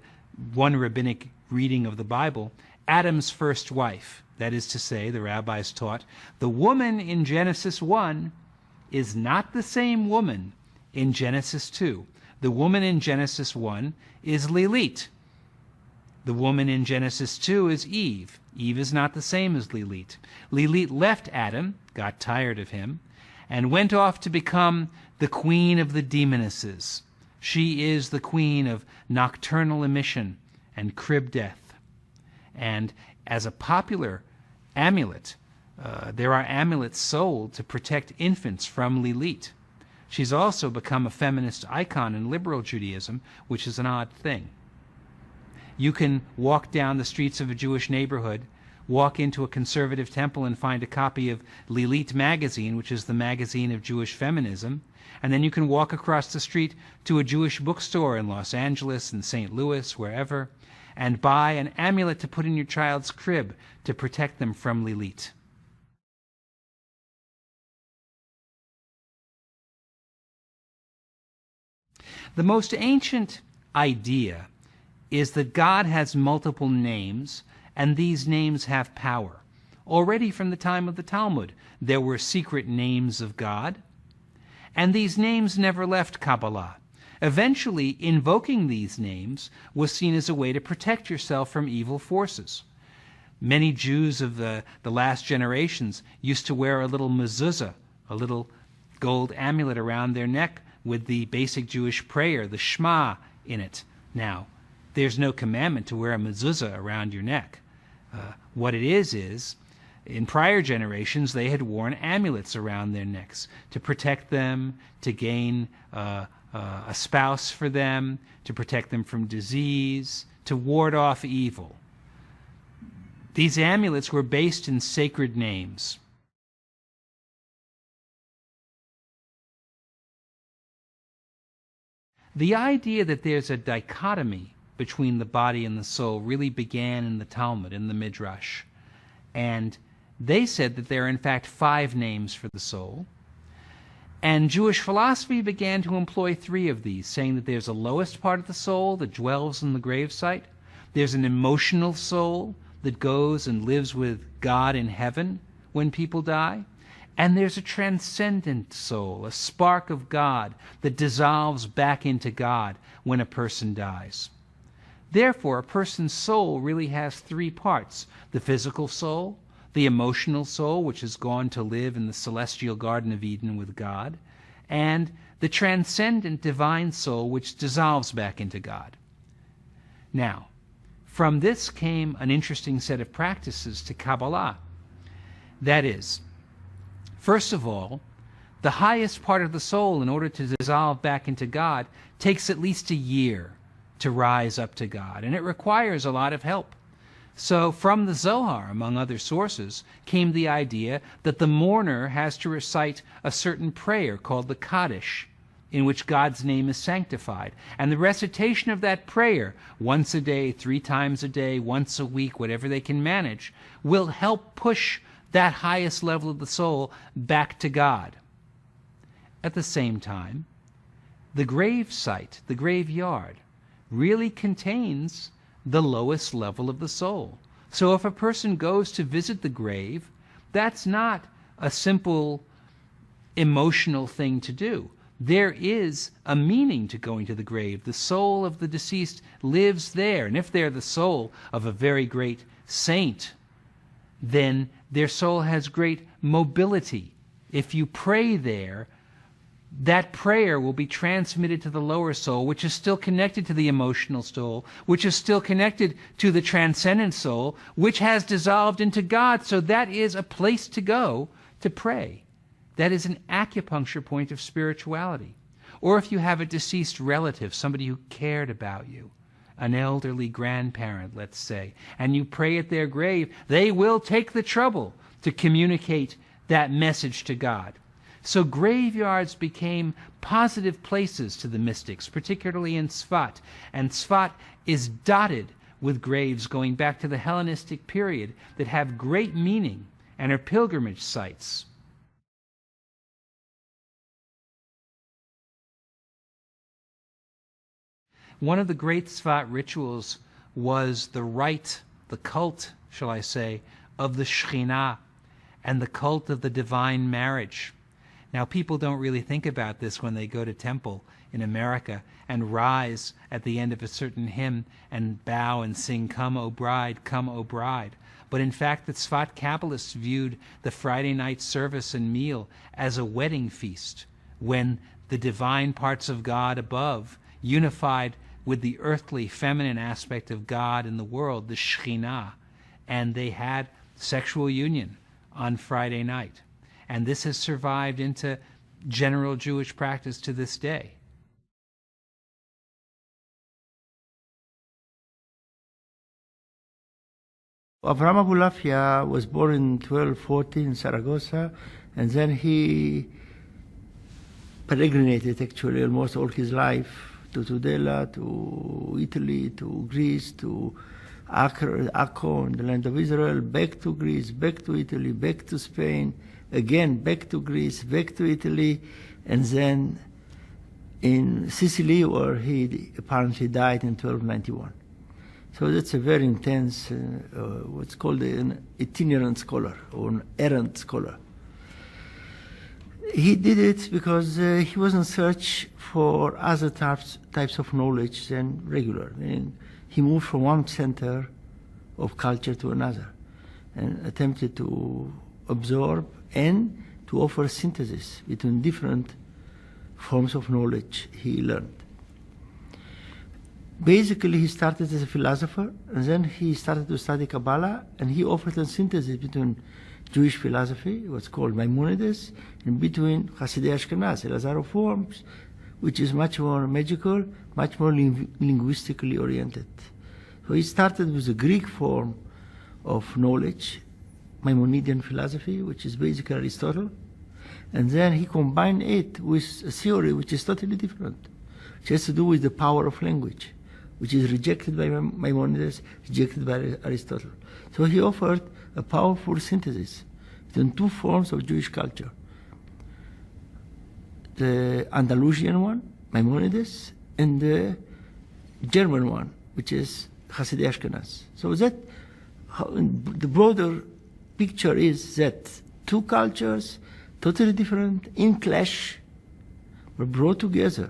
one rabbinic reading of the Bible, Adam's first wife. That is to say, the rabbis taught, the woman in Genesis 1 is not the same woman in Genesis 2. The woman in Genesis 1 is Lilith. The woman in Genesis 2 is Eve. Eve is not the same as Lilith. Lilith left Adam, got tired of him, and went off to become the queen of the demonesses. She is the queen of nocturnal emission and crib death. And as a popular amulet, there are amulets sold to protect infants from Lilith. She's also become a feminist icon in liberal Judaism, which is an odd thing. You can walk down the streets of a Jewish neighborhood, walk into a conservative temple and find a copy of Lilith magazine, which is the magazine of Jewish feminism, and then you can walk across the street to a Jewish bookstore in Los Angeles and St. Louis, wherever, and buy an amulet to put in your child's crib to protect them from Lilith. The most ancient idea is that God has multiple names, and these names have power. Already from the time of the Talmud, there were secret names of God, and these names never left Kabbalah. Eventually, invoking these names was seen as a way to protect yourself from evil forces. Many Jews of the last generations used to wear a little mezuzah, a little gold amulet around their neck with the basic Jewish prayer, the Shema, in it. Now, there's no commandment to wear a mezuzah around your neck. What it is, in prior generations, they had worn amulets around their necks to protect them, to gain a spouse for them, to protect them from disease, to ward off evil. These amulets were based in sacred names. The idea that there's a dichotomy between the body and the soul really began in the Talmud, in the Midrash. And they said that there are in fact 5 names for the soul. And Jewish philosophy began to employ 3 of these, saying that there's a lowest part of the soul that dwells in the gravesite. There's an emotional soul that goes and lives with God in heaven when people die. And there's a transcendent soul, a spark of God that dissolves back into God when a person dies. Therefore, a person's soul really has 3 parts: the physical soul, the emotional soul, which has gone to live in the celestial Garden of Eden with God, and the transcendent divine soul, which dissolves back into God. Now, from this came an interesting set of practices to Kabbalah. That is, first of all, the highest part of the soul, in order to dissolve back into God, takes at least a year to rise up to God, and it requires a lot of help. So from the Zohar, among other sources, came the idea that the mourner has to recite a certain prayer called the Kaddish, in which God's name is sanctified. And the recitation of that prayer, once a day, 3 times a day, once a week, whatever they can manage, will help push that highest level of the soul back to God. At the same time, the grave site, the graveyard, really contains the lowest level of the soul. So if a person goes to visit the grave, that's not a simple emotional thing to do. There is a meaning to going to the grave. The soul of the deceased lives there. And if they're the soul of a very great saint, then their soul has great mobility. If you pray there, that prayer will be transmitted to the lower soul, which is still connected to the emotional soul, which is still connected to the transcendent soul, which has dissolved into God. So that is a place to go to pray. That is an acupuncture point of spirituality. Or if you have a deceased relative, somebody who cared about you, an elderly grandparent, let's say, and you pray at their grave, they will take the trouble to communicate that message to God. So graveyards became positive places to the mystics, particularly in Tzfat. And Tzfat is dotted with graves going back to the Hellenistic period that have great meaning and are pilgrimage sites. One of the great Tzfat rituals was the rite, the cult, shall I say, of the Shekhinah and the cult of the divine marriage. Now, people don't really think about this when they go to temple in America and rise at the end of a certain hymn and bow and sing, "Come, O bride, come, O bride." But in fact, the Tzfat Kabbalists viewed the Friday night service and meal as a wedding feast, when the divine parts of God above unified with the earthly feminine aspect of God in the world, the Shekhinah, and they had sexual union on Friday night. And this has survived into general Jewish practice to this day. Avraham Abulafia was born in 1240 in Saragossa, and then he peregrinated actually almost all his life to Tudela, to Italy, to Greece, to Akko in the land of Israel, back to Greece, back to Italy, back to Spain, again back to Greece, back to Italy, and then in Sicily, where he apparently died in 1291. So that's a very intense, what's called an itinerant scholar or an errant scholar. He did it because he was in search for other types of knowledge than regular. And he moved from one center of culture to another and attempted to absorb and to offer synthesis between different forms of knowledge he learned. Basically, he started as a philosopher, and then he started to study Kabbalah, and he offered a synthesis between Jewish philosophy, what's called Maimonides, and between Hasidei Ashkenaz, Elazar of Worms, which is much more magical, much more linguistically oriented. So he started with the Greek form of knowledge, Maimonidean philosophy, which is basically Aristotle, and then he combined it with a theory which is totally different, which has to do with the power of language, which is rejected by Maimonides, rejected by Aristotle. So he offered a powerful synthesis between two forms of Jewish culture. The Andalusian one, Maimonides, and the German one, which is Hasidei Ashkenaz. So that the broader picture is that two cultures, totally different, in clash, were brought together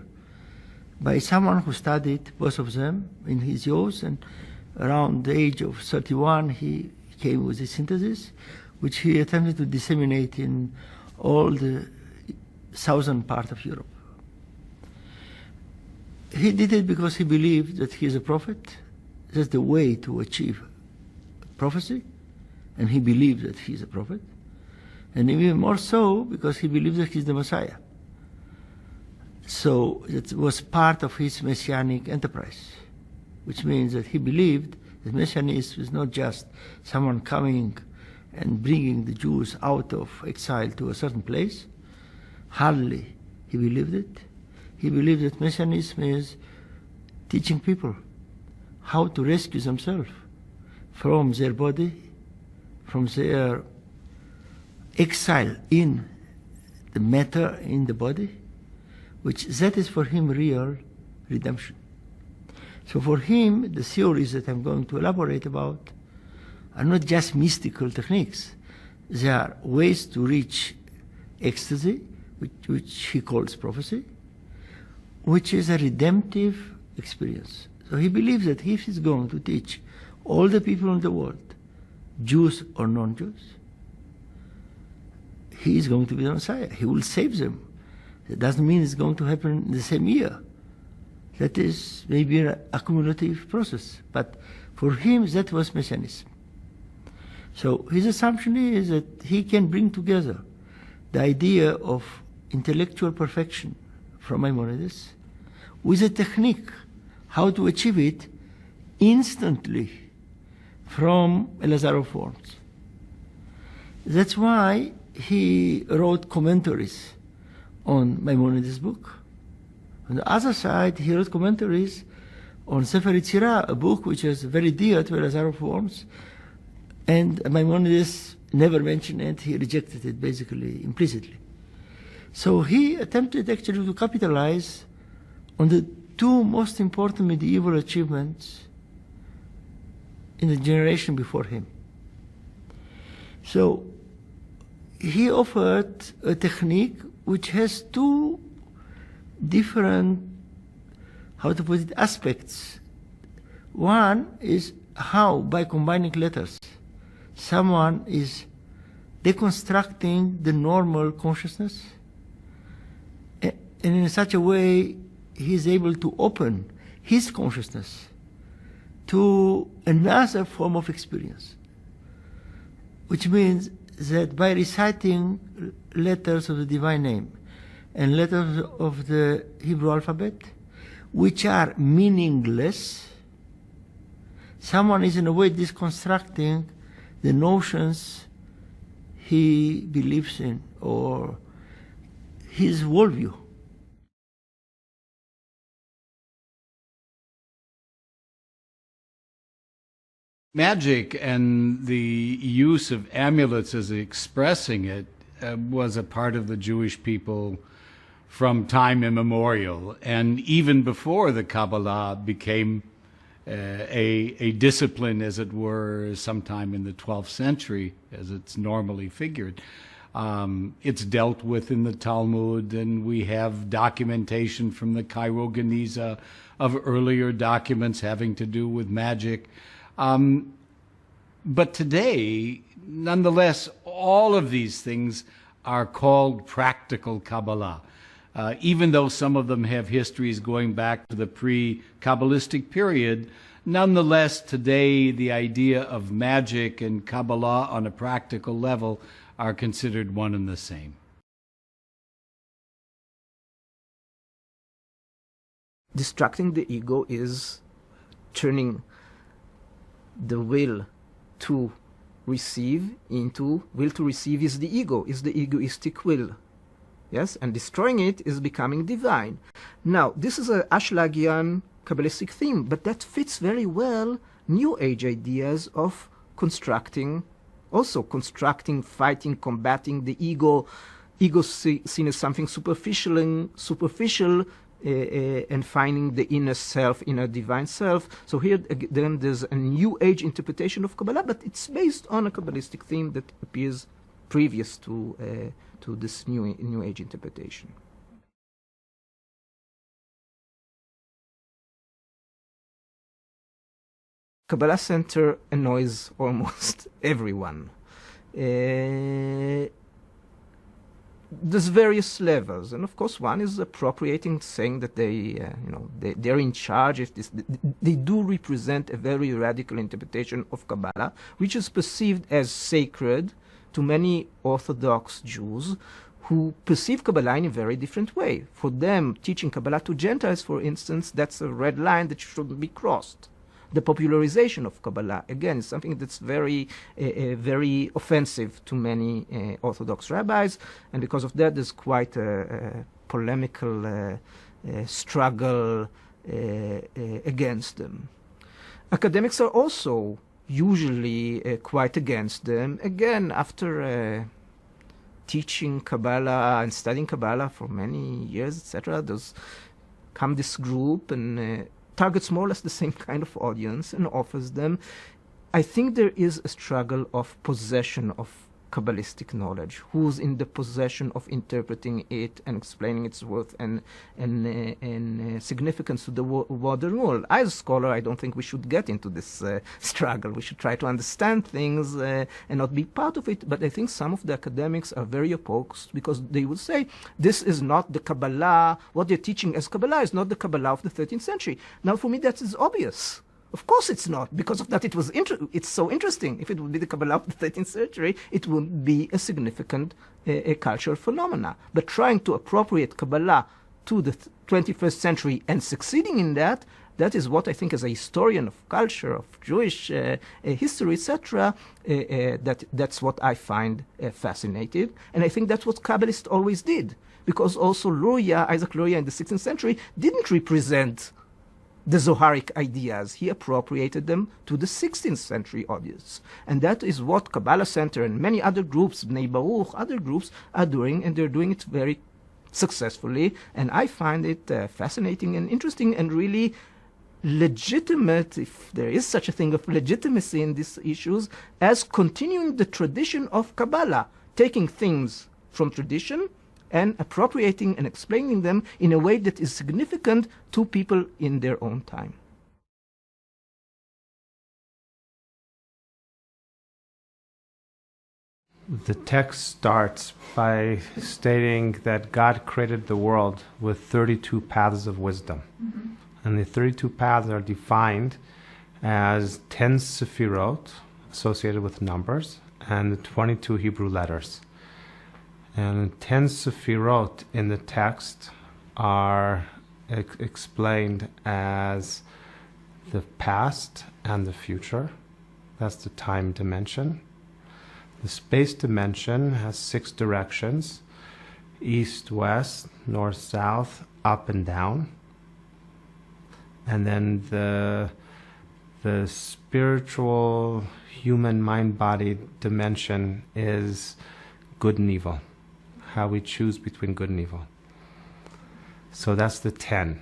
by someone who studied both of them in his youth, and around the age of 31 he came with a synthesis which he attempted to disseminate in all the southern part of Europe. He did it because he believed that he is a prophet. That's the way to achieve prophecy, and he believed that he is a prophet, and even more so because he believed that he is the Messiah. So it was part of his messianic enterprise, which means that he believed that messianism is not just someone coming and bringing the Jews out of exile to a certain place. Hardly he believed it. He believed that messianism is teaching people how to rescue themselves from their body, from their exile in the matter, in the body, which that is for him real redemption. So for him, the theories that I'm going to elaborate about are not just mystical techniques. They are ways to reach ecstasy, which he calls prophecy, which is a redemptive experience. So he believes that if he's going to teach all the people in the world, Jews or non-Jews, he is going to be the Messiah. He will save them. That doesn't mean it's going to happen in the same year. That is maybe an accumulative process. But for him, that was messianism. So his assumption is that he can bring together the idea of intellectual perfection from Maimonides with a technique, how to achieve it instantly from Elazar of Worms. That's why he wrote commentaries on Maimonides' book. On the other side, he wrote commentaries on Sefer Yetzirah, a book which is very dear to Elazar of Worms, and Maimonides never mentioned it, he rejected it basically implicitly. So he attempted actually to capitalize on the two most important medieval achievements in the generation before him. So he offered a technique which has two different, how to put it, aspects. One is how, by combining letters, someone is deconstructing the normal consciousness, and in such a way he is able to open his consciousness to another form of experience, which means that by reciting letters of the divine name and letters of the Hebrew alphabet, which are meaningless, someone is in a way deconstructing the notions he believes in or his worldview. Magic and the use of amulets as expressing it was a part of the Jewish people from time immemorial, and even before the Kabbalah became a discipline, as it were, sometime in the 12th century, as it's normally figured. It's dealt with in the Talmud, and we have documentation from the Cairo Geniza of earlier documents having to do with magic. But today, nonetheless, all of these things are called practical Kabbalah. Even though some of them have histories going back to the pre-Kabbalistic period, nonetheless, today the idea of magic and Kabbalah on a practical level are considered one and the same. Distracting the ego is turning the will to receive into will to receive is the egoistic will. Yes, and destroying it is becoming divine. Now, this is a Ashelagian Kabbalistic theme, but that fits very well New Age ideas of constructing, fighting, combating the ego. Ego seen as something superficial, and finding the inner self, inner divine self. So here then there's a New Age interpretation of Kabbalah, but it's based on a Kabbalistic theme that appears previous to this New Age interpretation. Kabbalah Center annoys almost everyone. There's various levels, and of course one is appropriating, saying that they're in charge. If they do represent a very radical interpretation of Kabbalah, which is perceived as sacred to many Orthodox Jews who perceive Kabbalah in a very different way. For them, teaching Kabbalah to Gentiles, for instance, that's a red line that shouldn't be crossed. The popularization of Kabbalah, again, is something that's very offensive to many Orthodox rabbis, and because of that, there's quite a polemical struggle against them. Academics are also usually quite against them. Again, after teaching Kabbalah and studying Kabbalah for many years, etc., there's come this group and targets more or less the same kind of audience and offers them. I think there is a struggle of possession of Kabbalistic knowledge, who's in the possession of interpreting it and explaining its worth and significance to the modern world. As a scholar, I don't think we should get into this struggle. We should try to understand things and not be part of it. But I think some of the academics are very opposed, because they will say, this is not the Kabbalah. What they're teaching as Kabbalah is not the Kabbalah of the 13th century. Now, for me, that is obvious. Of course it's not. Because of that, it's so interesting. If it would be the Kabbalah of the 13th century, it would be a significant cultural phenomena. But trying to appropriate Kabbalah to the 21st century and succeeding in that, that is what I think, as a historian of culture, of Jewish history, etc., that's what I find fascinating. And I think that's what Kabbalists always did. Because also Isaac Luria in the 16th century didn't represent the Zoharic ideas. He appropriated them to the 16th century audience. And that is what Kabbalah Center and many other groups, Bnei Baruch, other groups, are doing, and they're doing it very successfully. And I find it fascinating and interesting and really legitimate, if there is such a thing of legitimacy in these issues, as continuing the tradition of Kabbalah, taking things from tradition and appropriating and explaining them in a way that is significant to people in their own time. The text starts by stating that God created the world with 32 paths of wisdom. Mm-hmm. And the 32 paths are defined as 10 sephirot, associated with numbers, and 22 Hebrew letters. And 10 sephirot in the text are explained as the past and the future. That's the time dimension. The space dimension has 6 directions: east, west, north, south, up and down. And then the spiritual human mind-body dimension is good and evil, how we choose between good and evil. So that's the 10.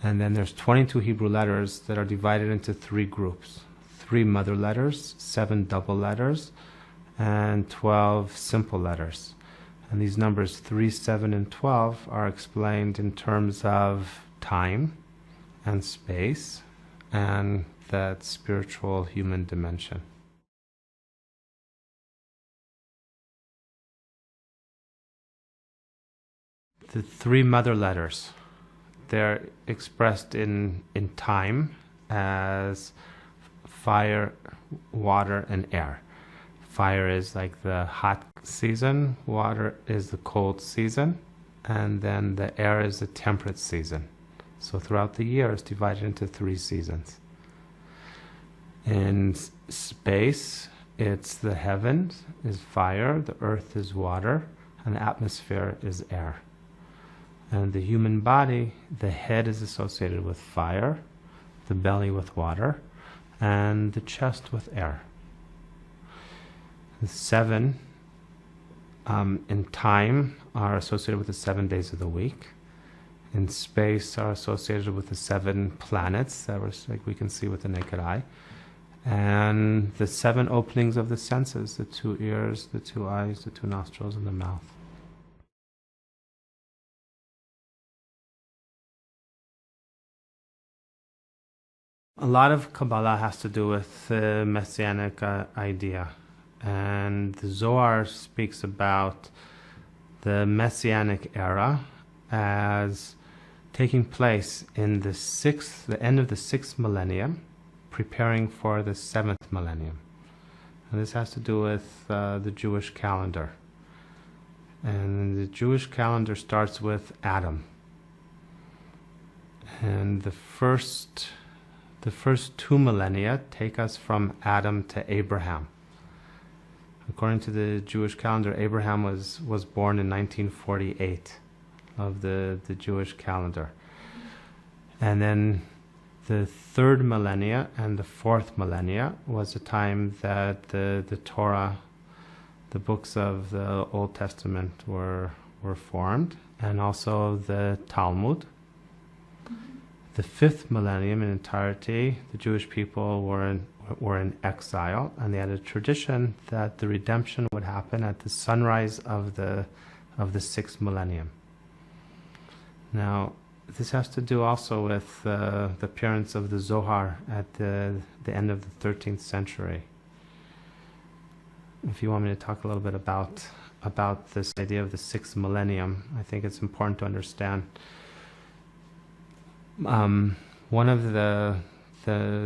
And then there's 22 Hebrew letters that are divided into 3 groups: 3 mother letters, 7 double letters, and 12 simple letters. And these numbers 3, 7, and 12 are explained in terms of time and space and that spiritual human dimension. The 3 mother letters, they're expressed in time as fire, water, and air. Fire is like the hot season, water is the cold season, and then the air is the temperate season. So throughout the year, it's divided into 3 seasons. In space, it's the heavens is fire, the earth is water, and the atmosphere is air. And the human body, the head is associated with fire, the belly with water, and the chest with air. The 7 in time are associated with the 7 days of the week. In space are associated with the 7 planets that we can see with the naked eye. And the 7 openings of the senses, the 2 ears, the 2 eyes, the 2 nostrils, and the mouth. A lot of Kabbalah has to do with the messianic idea. And the Zohar speaks about the messianic era as taking place in the end of the 6th millennium, preparing for the 7th millennium. And this has to do with the Jewish calendar. And the Jewish calendar starts with Adam. And the first 2 millennia take us from Adam to Abraham. According to the Jewish calendar, Abraham was born in 1948 of the Jewish calendar. And then the 3rd millennia and the 4th millennia was the time that the Torah, the books of the Old Testament were formed, and also the Talmud. the 5th millennium in entirety, the Jewish people were in exile, and they had a tradition that the redemption would happen at the sunrise of the 6th millennium. Now, this has to do also with the appearance of the Zohar at the end of the 13th century. If you want me to talk a little bit about this idea of the 6th millennium, I think it's important to understand. One of the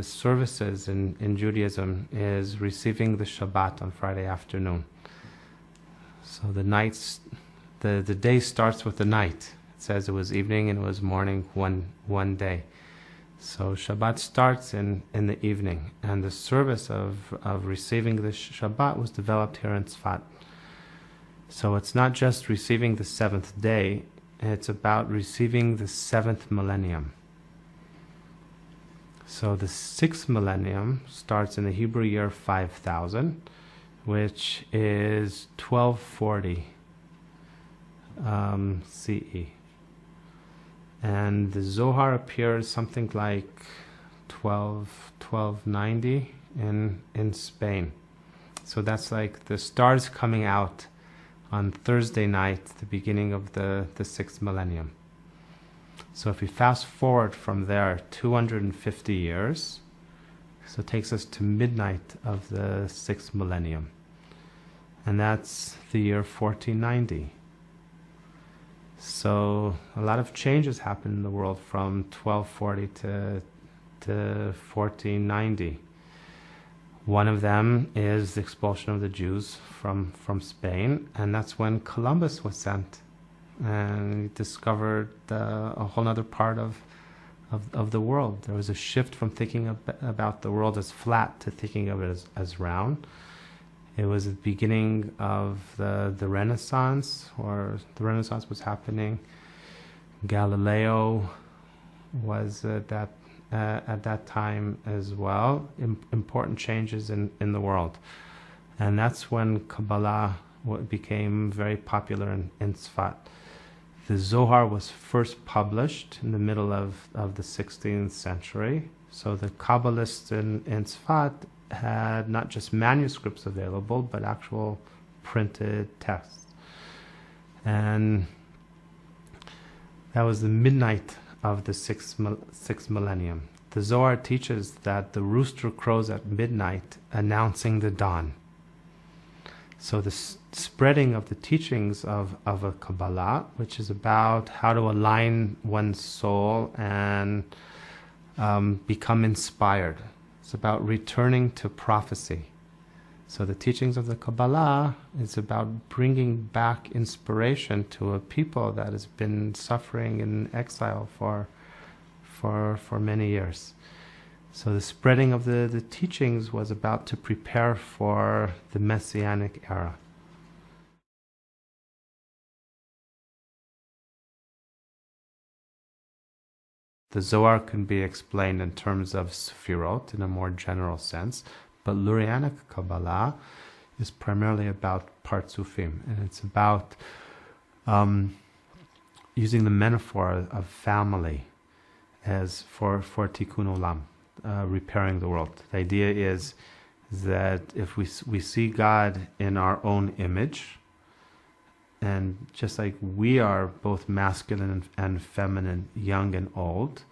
services in Judaism is receiving the Shabbat on Friday afternoon. So the day starts with the night. It says it was evening and it was morning one day. So Shabbat starts in the evening, and the service of receiving the Shabbat was developed here in Tzfat. So it's not just receiving the 7th day, it's about receiving the 7th millennium. So the 6th millennium starts in the Hebrew year 5000, which is 1240 CE. And the Zohar appears something like 1290 in Spain. So that's like the stars coming out on Thursday night, the beginning of the 6th millennium. So if we fast forward from there 250 years, so it takes us to midnight of the 6th millennium. And that's the year 1490. So a lot of changes happened in the world from 1240 to 1490. One of them is the expulsion of the Jews from Spain, and that's when Columbus was sent. And he discovered a whole other part of the world. There was a shift from thinking about the world as flat to thinking of it as round. It was the beginning of the Renaissance, or the Renaissance was happening. Galileo was at that time as well. Important changes in the world. And that's when Kabbalah became very popular in Tzfat. The Zohar was first published in the middle of the 16th century. So the Kabbalists in Tzfat had not just manuscripts available, but actual printed texts. And that was the midnight of the sixth millennium. The Zohar teaches that the rooster crows at midnight, announcing the dawn. So the spreading of the teachings of a Kabbalah, which is about how to align one's soul and become inspired. It's about returning to prophecy. So the teachings of the Kabbalah is about bringing back inspiration to a people that has been suffering in exile for many years. So the spreading of the teachings was about to prepare for the Messianic era. The Zohar can be explained in terms of Sefirot in a more general sense, but Lurianic Kabbalah is primarily about Partsufim, and it's about using the metaphor of family as for Tikkun Olam, repairing the world. The idea is that if we see God in our own image, and just like we are both masculine and feminine, young and old,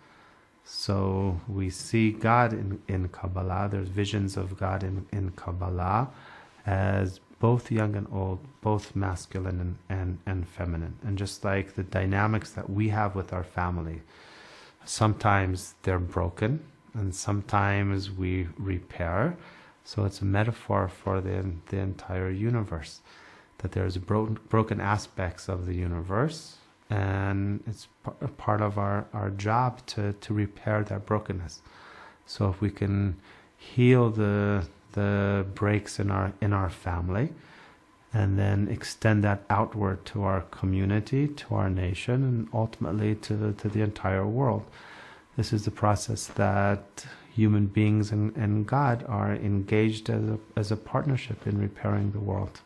so we see God in Kabbalah, there's visions of God in Kabbalah as both young and old, both masculine and feminine. And just like the dynamics that we have with our family, sometimes they're broken and sometimes we repair. So it's a metaphor for the entire universe, that there's broken aspects of the universe, and it's part of our job to repair that brokenness. So if we can heal the breaks in our family, and then extend that outward to our community, to our nation, and ultimately to the entire world. This is the process that human beings and God are engaged as a partnership in repairing the world.